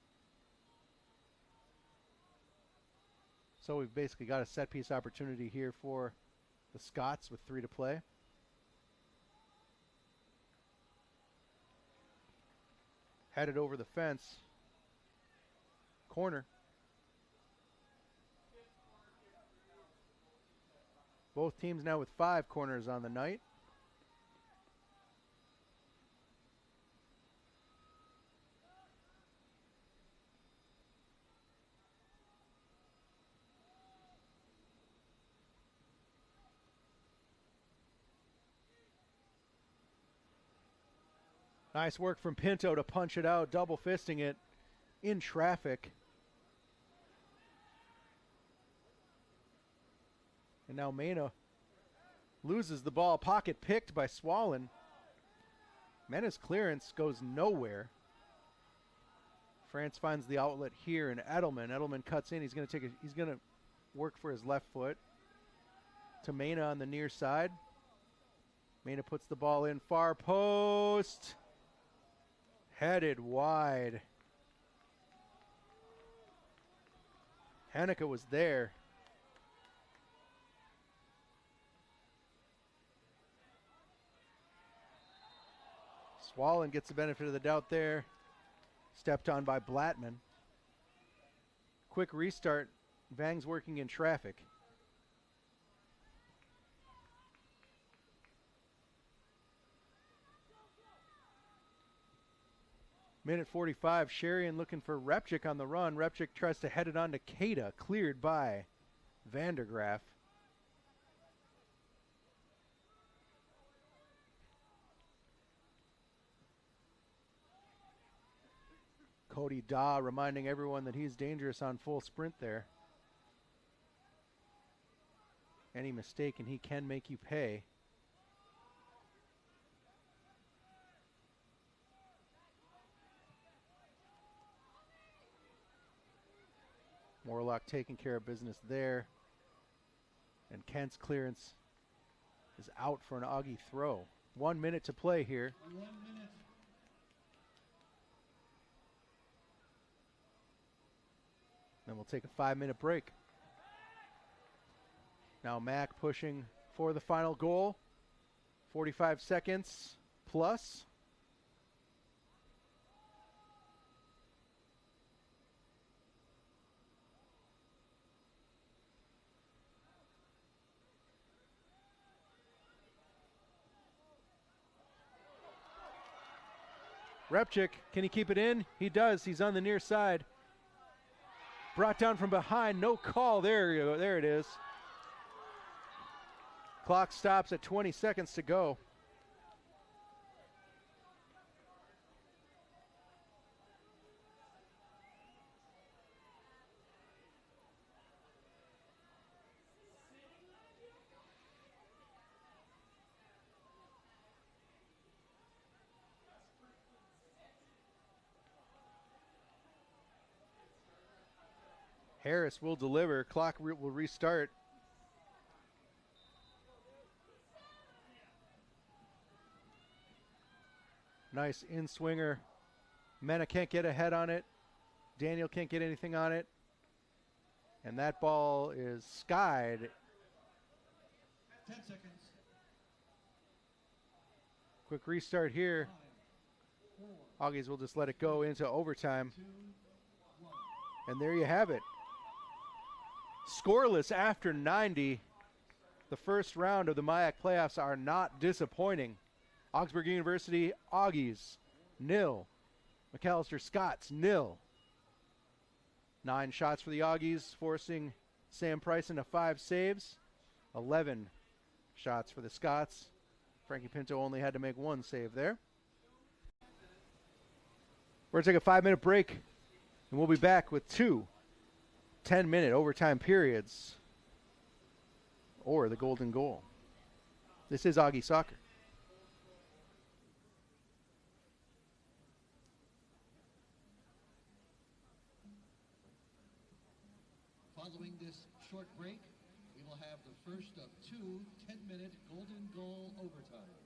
Speaker 5: So we've basically got a set piece opportunity here for the Scots with 3 to play. Headed over the fence. Corner. Both teams now with 5 corners on the night. Nice work from Pinto to punch it out, double fisting it in traffic. And now Mena loses the ball, pocket picked by Swallen. Mena's clearance goes nowhere. France finds the outlet here, and Edelman. Edelman cuts in. He's going to work for his left foot. To Mena on the near side. Mena puts the ball in, far post. Headed wide. Henneke was there. Swallen gets the benefit of the doubt there. Stepped on by Blattman. Quick restart. Vang's working in traffic. Minute 45, Sherian looking for Repchik on the run. Repchik tries to head it on to Keita, cleared by Vandergraaf. Cody Daw reminding everyone that he's dangerous on full sprint there. Any mistake and he can make you pay. Morlock taking care of business there. And Kent's clearance is out for an Augie throw. 1 minute to play here.
Speaker 4: 1 minute.
Speaker 5: Then we'll take a 5-minute break. Now Mac pushing for the final goal. 45 seconds plus. Repchick, can he keep it in? He does. He's on the near side. Brought down from behind. No call. There you go. There it is. Clock stops at 20 seconds to go. Harris will deliver. Clock will restart. Nice in-swinger. Mena can't get ahead on it. Daniel can't get anything on it. And that ball is skied.
Speaker 4: 10 seconds.
Speaker 5: Quick restart here.
Speaker 4: 5, 4,
Speaker 5: Augies will just let it go into overtime.
Speaker 4: 2, 1.
Speaker 5: And there you have it. Scoreless after 90. The first round of the MIAC playoffs are not disappointing. Augsburg University, Augies, 0. Macalester Scots, 0. 9 shots for the Augies, forcing Sam Price into 5 saves. 11 shots for the Scots. Frankie Pinto only had to make 1 save there. We're going to take a 5-minute break, and we'll be back with 2 10-minute overtime periods or the golden goal. This is Augie Soccer.
Speaker 4: Following this short break, we will have the first of 2 10-minute golden goal overtimes.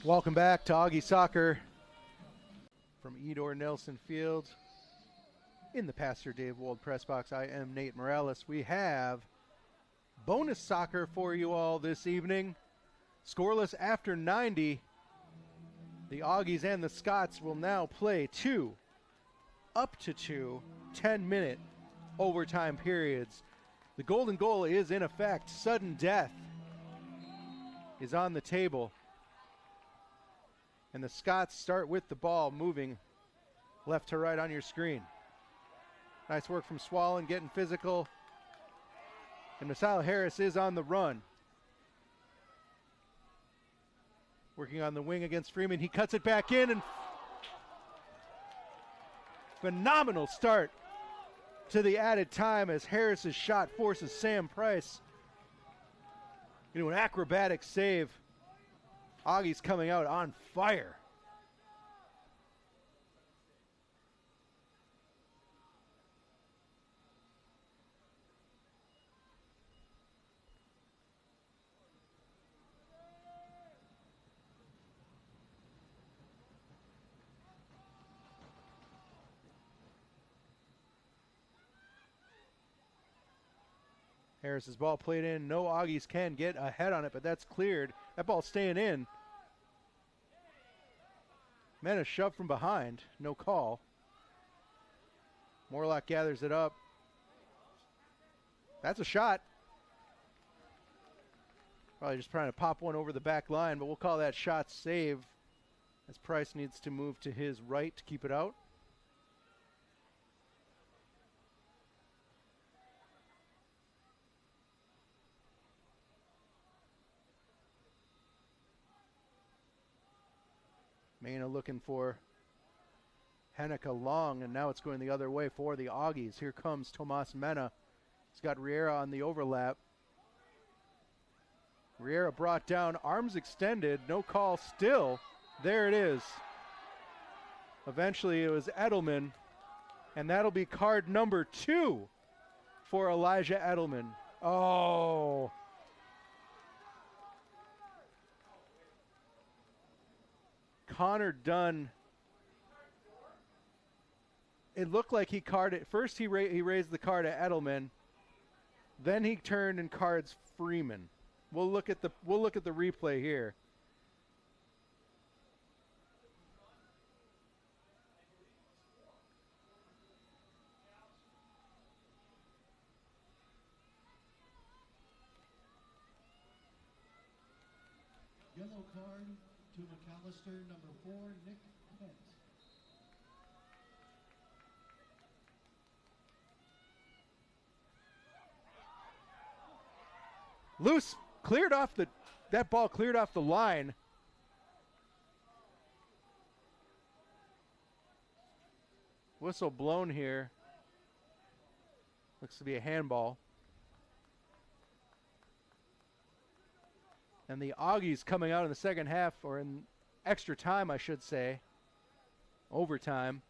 Speaker 5: Welcome back to Augie Soccer from Edor Nelson Field in the Pastor Dave Wold press box. I am Nate Morales. We have bonus soccer for you all this evening. Scoreless after 90. The Augies and the Scots will now play up to two 10-minute overtime periods. The golden goal is in effect. Sudden death is on the table. And the Scots start with the ball moving left to right on your screen. Nice work from Swallen getting physical. And Messiah Harris is on the run. Working on the wing against Freeman. He cuts it back in, and phenomenal start to the added time as Harris's shot forces Sam Price into an acrobatic save. Augie's coming out on fire. Harris's ball played in. No Augies can get ahead on it, but that's cleared. That ball's staying in. Mena shoved from behind. No call. Morlock gathers it up. That's a shot. Probably just trying to pop one over the back line, but we'll call that shot save as Price needs to move to his right to keep it out. Mena looking for Henneke long, and now it's going the other way for the Augies. Here comes Tomas Mena. He's got Riera on the overlap. Riera brought down, arms extended, no call still. There it is. Eventually it was Edelman, and that'll be card number 2 for Elijah Edelman. Oh. Connor Dunn, it looked like he carded, first he raised the card at Edelman, then he turned and cards Freeman. We'll look at the replay here.
Speaker 4: Yellow card to Macalester, number 4, Nick Kent.
Speaker 5: Loose, cleared off that ball cleared off the line. Whistle blown here. Looks to be a handball. And the Augies coming out in the second half, or in extra time, I should say, overtime,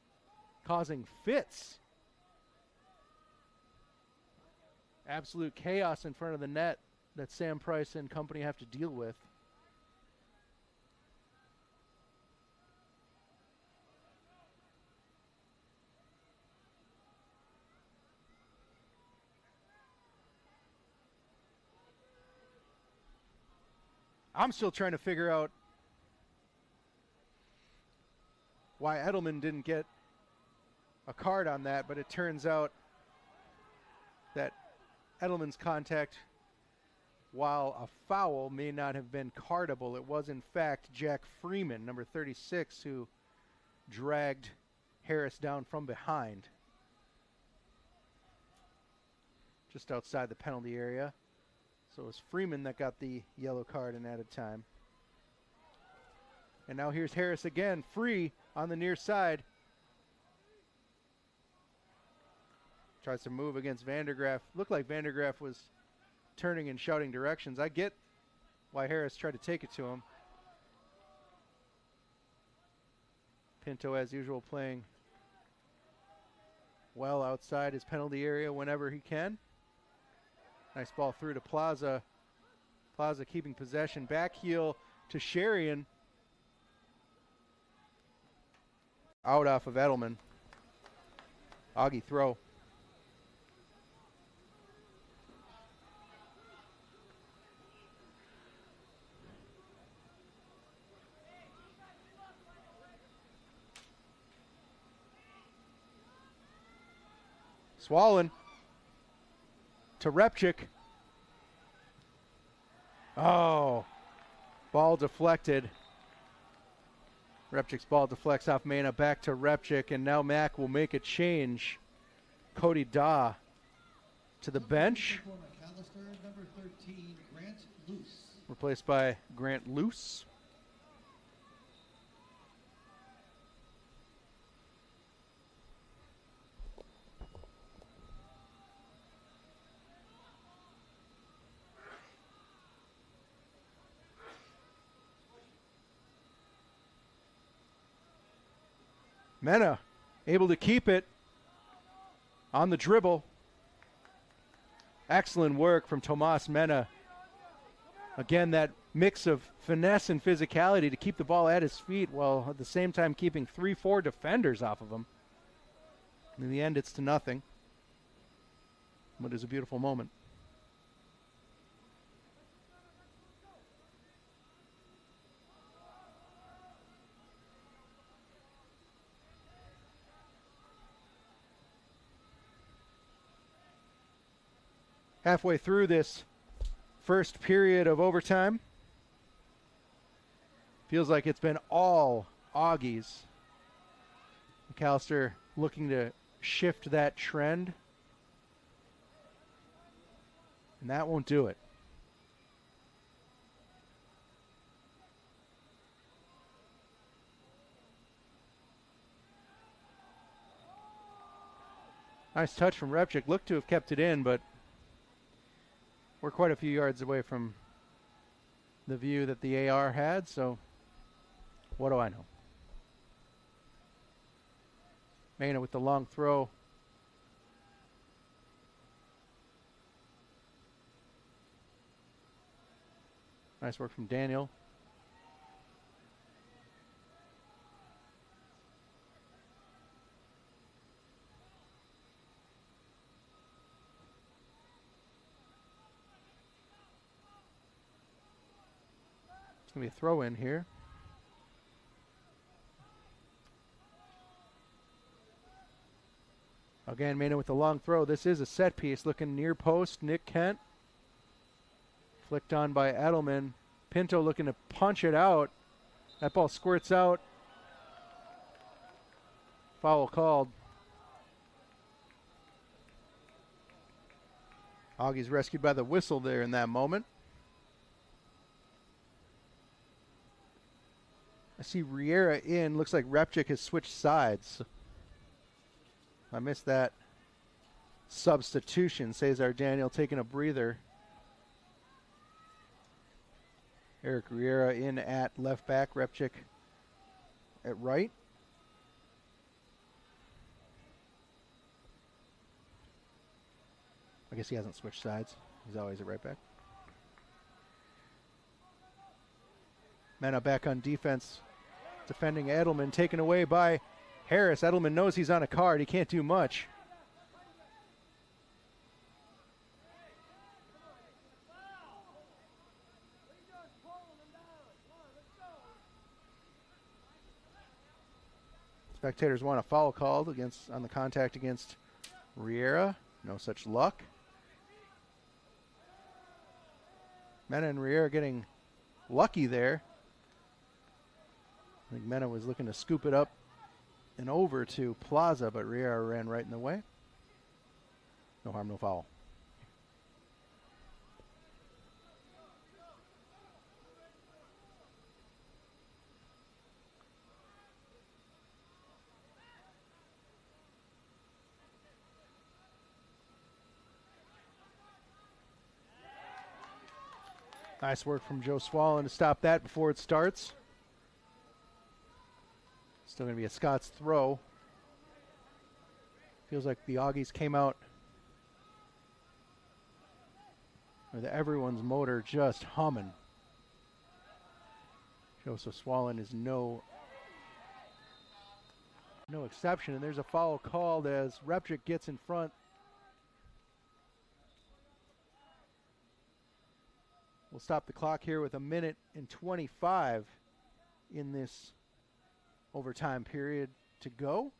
Speaker 5: causing fits. Absolute chaos in front of the net that Sam Price and company have to deal with. I'm still trying to figure out why Edelman didn't get a card on that, but it turns out that Edelman's contact, while a foul, may not have been cardable. It was, in fact, Jack Freeman, number 36, who dragged Harris down from behind just outside the penalty area. So it was Freeman that got the yellow card in added time. And now here's Harris again, free on the near side. Tries to move against Vandergraaf. Looked like Vandergraaf was turning and shouting directions. I get why Harris tried to take it to him. Pinto, as usual, playing well outside his penalty area whenever he can. Nice ball through to Plaza. Plaza keeping possession. Back heel to Sherian. out off of Edelman. Augie throw. Swollen to Repchik. Oh, ball deflected. Repchik's ball deflects off Mena back to Repchik, and now Mac will make a change. Cody Daw to the bench.
Speaker 4: Macalester, number 13, Grant Luce.
Speaker 5: Replaced by Grant Luce. Mena able to keep it on the dribble. Excellent work from Tomas Mena. Again, that mix of finesse and physicality to keep the ball at his feet while at the same time keeping 3-4 defenders off of him. And in the end, it's to nothing. But it's a beautiful moment. Halfway through this first period of overtime. Feels like it's been all Augies. Macalester looking to shift that trend. And that won't do it. Nice touch from Repchik. Looked to have kept it in, but we're quite a few yards away from the view that the AR had, so what do I know? Mena with the long throw. Nice work from Daniel. It's going to be a throw in here. Again, Mena with the long throw. This is a set piece. Looking near post. Nick Kent. Flicked on by Edelman. Pinto looking to punch it out. That ball squirts out. Foul called. Augie's rescued by the whistle there in that moment. I see Riera in. Looks like Repchik has switched sides. I missed that substitution. Cesar Daniel taking a breather. Eric Riera in at left back. Repchik at right. I guess he hasn't switched sides. He's always at right back. Mena back on defense. Defending Edelman, taken away by Harris. Edelman knows he's on a card. He can't do much. Spectators want a foul called on the contact against Riera. No such luck. Mena and Riera getting lucky there. I think Mena was looking to scoop it up and over to Plaza, but Riera ran right in the way. No harm, no foul. Nice work from Joe Swallen to stop that before it starts. Still going to be a Scott's throw. Feels like the Augies came out with everyone's motor just humming. Joseph Swallen is no no exception, and there's a foul called as Repchick gets in front. We'll stop the clock here with 1:25 in this overtime period to go.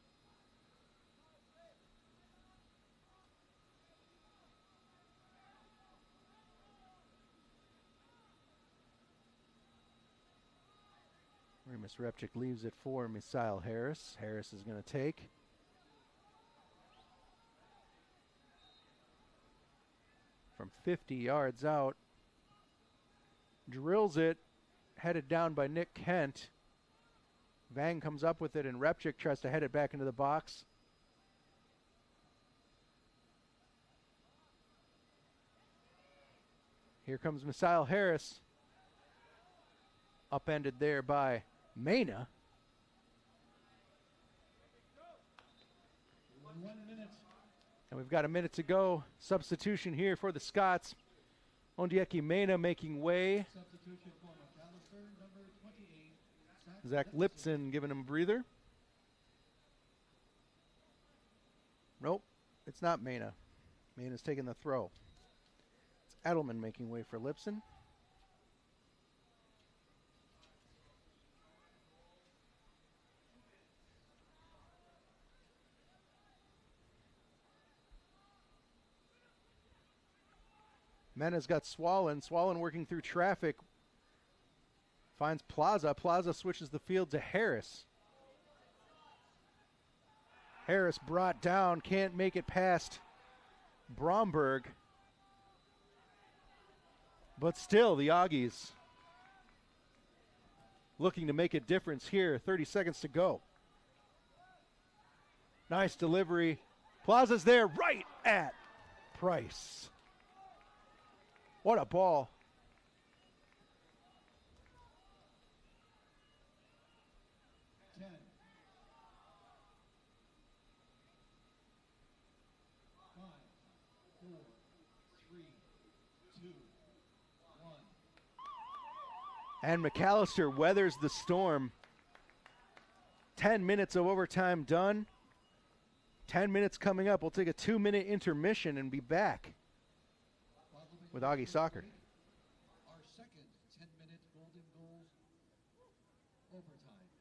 Speaker 5: Remus Repchick leaves it for Misael Harris. Harris is going to take. From 50 yards out. Drills it. Headed down by Nick Kent. Vang comes up with it, and Repchick tries to head it back into the box. Here comes Misael Harris. Upended there by Mena.
Speaker 4: 1 minute.
Speaker 5: And we've got a minute to go. Substitution here for the Scots. Ondieki Mena making way.
Speaker 4: Substitution for Macalester, number 28.
Speaker 5: Zach Lipson giving him a breather. Nope, it's not Mena. Mena's taking the throw. It's Edelman making way for Lipson. Mena's got Swallen. Swallen working through traffic. Finds Plaza. Plaza switches the field to Harris. Harris brought down. Can't make it past Bromberg. But still, the Augies looking to make a difference here. 30 seconds to go. Nice delivery. Plaza's there right at Price. What a ball. And Macalester weathers the storm. 10 minutes of overtime done. 10 minutes coming up. We'll take a 2-minute intermission and be back with Augie Soccer.
Speaker 4: Our second 10-minute Golden Goals overtime.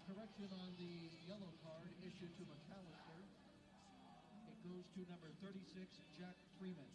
Speaker 4: Correction on the yellow card issued to Macalester. It goes to number 36, Jack Freeman.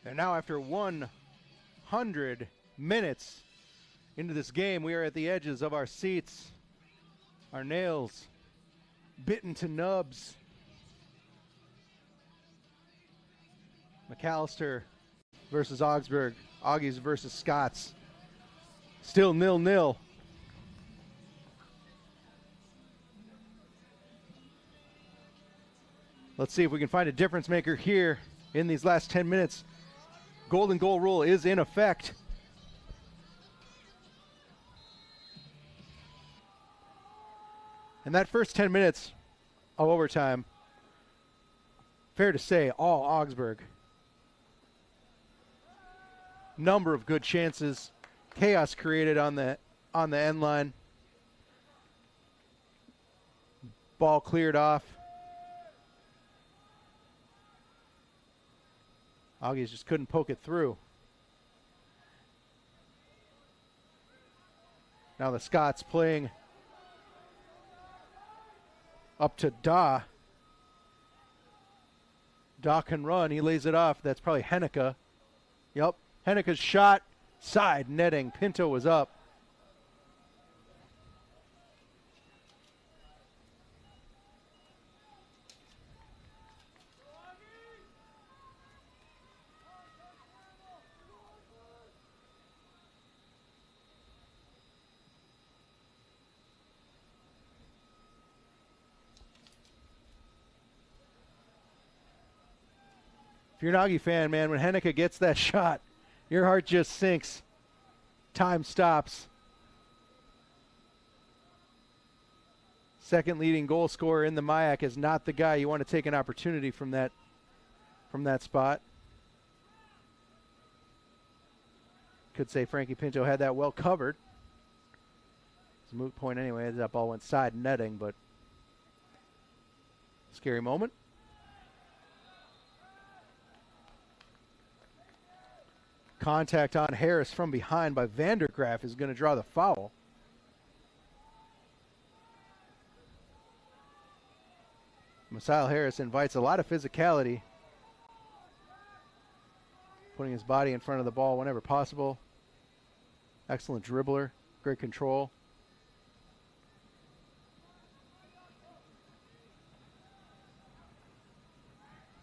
Speaker 5: And now after 100 minutes into this game, we are at the edges of our seats. Our nails bitten to nubs. Macalester versus Augsburg. Augies versus Scots. Still 0-0. Let's see if we can find a difference maker here in these last 10 minutes. Golden goal rule is in effect. And that first 10 minutes of overtime, fair to say, all Augsburg. Number of good chances. Chaos created on the end line. Ball cleared off. Augies just couldn't poke it through. Now the Scots playing up to Da. Da can run. He lays it off. That's probably Henneke. Yep. Henneke's shot. Side netting. Pinto was up. If you're an Augie fan, man, when Henneke gets that shot, your heart just sinks. Time stops. Second leading goal scorer in the MIAC is not the guy you want to take an opportunity from that spot. Could say Frankie Pinto had that well covered. It's a moot point anyway. That ball went side netting, but scary moment. Contact on Harris from behind by Vandergraaf is going to draw the foul. Messiah Harris invites a lot of physicality, putting his body in front of the ball whenever possible. Excellent dribbler, great control.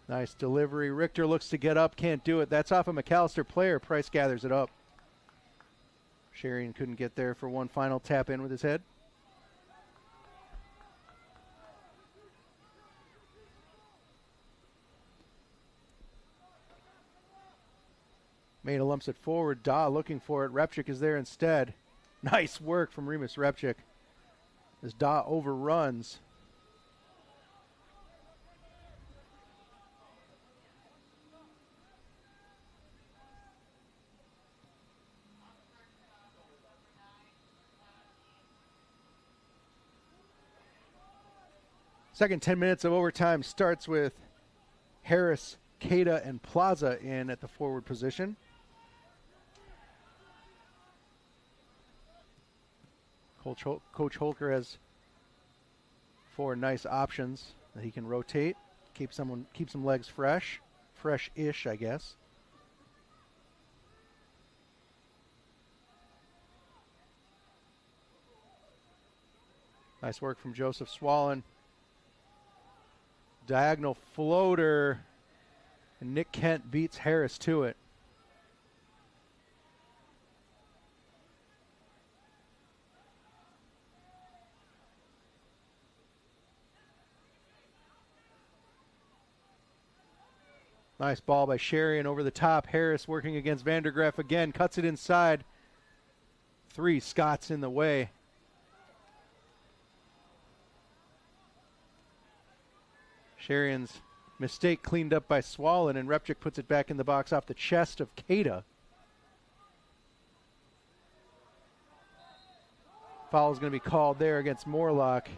Speaker 5: Nice delivery. Richter looks to get up, can't do it. That's off a Macalester player. Price gathers it up. Sherian couldn't get there for one final tap in with his head. Maida lumps it forward. Da looking for it. Repchik is there instead. Nice work from Remus Repchik as Da overruns. Second 10 minutes of overtime starts with Harris, Keita, and Plaza in at the forward position. Coach Holker has 4 nice options that he can rotate, keep some legs fresh-ish, I guess. Nice work from Joseph Swallen. Diagonal floater, and Nick Kent beats Harris to it. Nice ball by Sherian over the top. Harris working against Vandergraaf again, cuts it inside. 3 Scots in the way. Sherian's mistake cleaned up by Swallen, and Repchik puts it back in the box off the chest of Keita. Foul is going to be called there against Morlock. I'm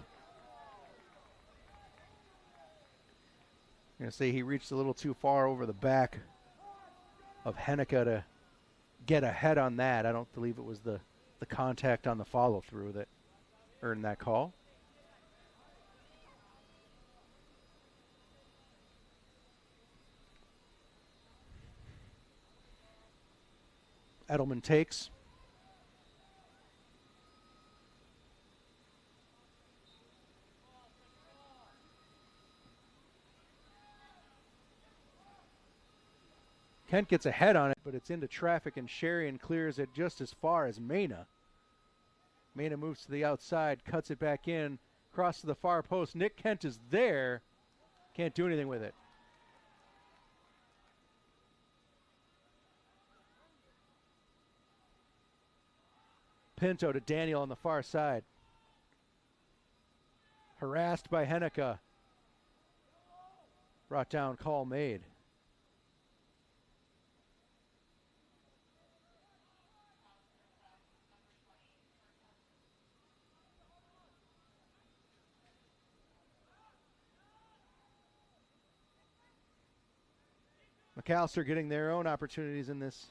Speaker 5: going to say he reached a little too far over the back of Henneke to get ahead on that. I don't believe it was the contact on the follow-through that earned that call. Edelman takes. Kent gets ahead on it, but it's into traffic, and Sherian clears it just as far as Mena. Mena moves to the outside, cuts it back in, across to the far post. Nick Kent is there. Can't do anything with it. Pinto to Daniel on the far side. Harassed by Henneke. Brought down, call made. Macalester getting their own opportunities in this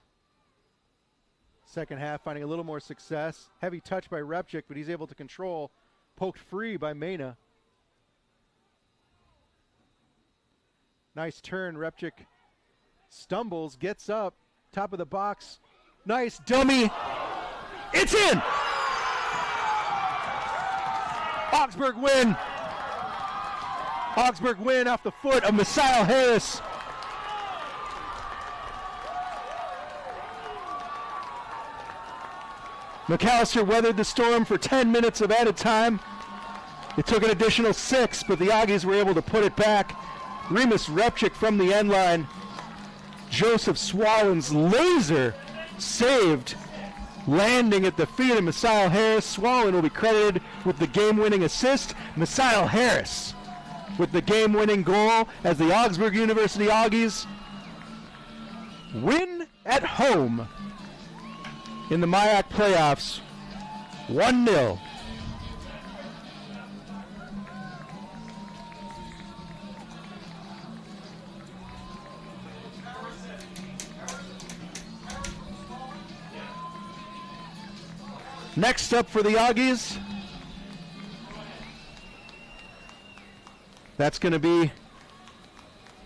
Speaker 5: second half, finding a little more success. Heavy touch by Repchik, but he's able to control. Poked free by Mena. Nice turn. Repchik stumbles, gets up, top of the box. Nice dummy. It's in! Augsburg win. Augsburg win off the foot of Messiah Harris. Macalester weathered the storm for 10 minutes of added time. It took an additional 6, but the Aggies were able to put it back. Remus Repchik from the end line. Joseph Swallen's laser saved, landing at the feet of Messiah Harris. Swallen will be credited with the game-winning assist. Messiah Harris with the game-winning goal as the Augsburg University Aggies win at home in the MIAC playoffs, 1-0. Next up for the Aggies, that's going to be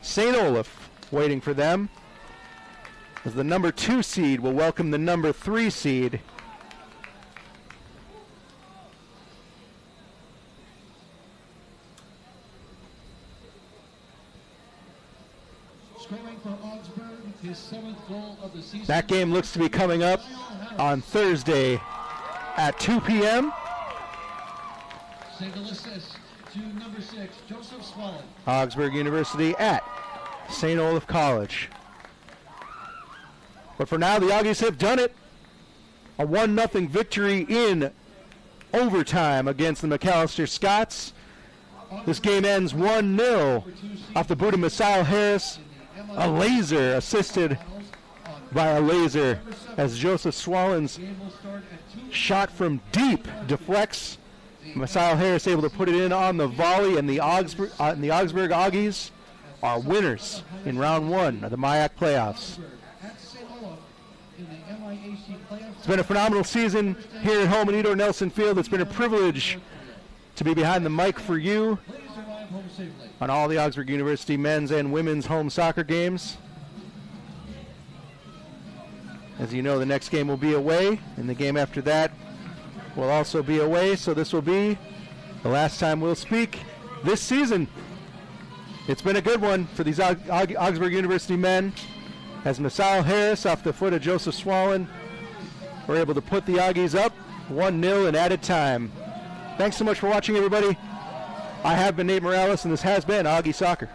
Speaker 5: St. Olaf waiting for them, as the number 2 seed will welcome the number 3 seed.
Speaker 4: Scoring for Augsburg, his 7th goal of the season.
Speaker 5: That game looks to be coming up on Thursday at 2 p.m.
Speaker 4: Single assist to number 6, Joseph Swallen.
Speaker 5: Augsburg University at St. Olaf College. But for now, the Aggies have done it. A 1-0 victory in overtime against the Macalester Scots. This game ends 1-0 off the boot of Messiah Harris. A laser assisted by a laser as Joseph Swallen's shot from deep deflects. Messiah Harris able to put it in on the volley, and the Augsburg Aggies are winners in round 1 of the MIAC playoffs. It's been a phenomenal season here at home at Edor Nelson Field. It's been a privilege to be behind the mic for you on all the Augsburg University men's and women's home soccer games. As you know, the next game will be away, and the game after that will also be away, so this will be the last time we'll speak this season. It's been a good one for these Augsburg University men, as Messiah Harris off the foot of Joseph Swallen were able to put the Aggies up 1-0 in added time. Thanks so much for watching, everybody. I have been Nate Morales, and this has been Aggie Soccer.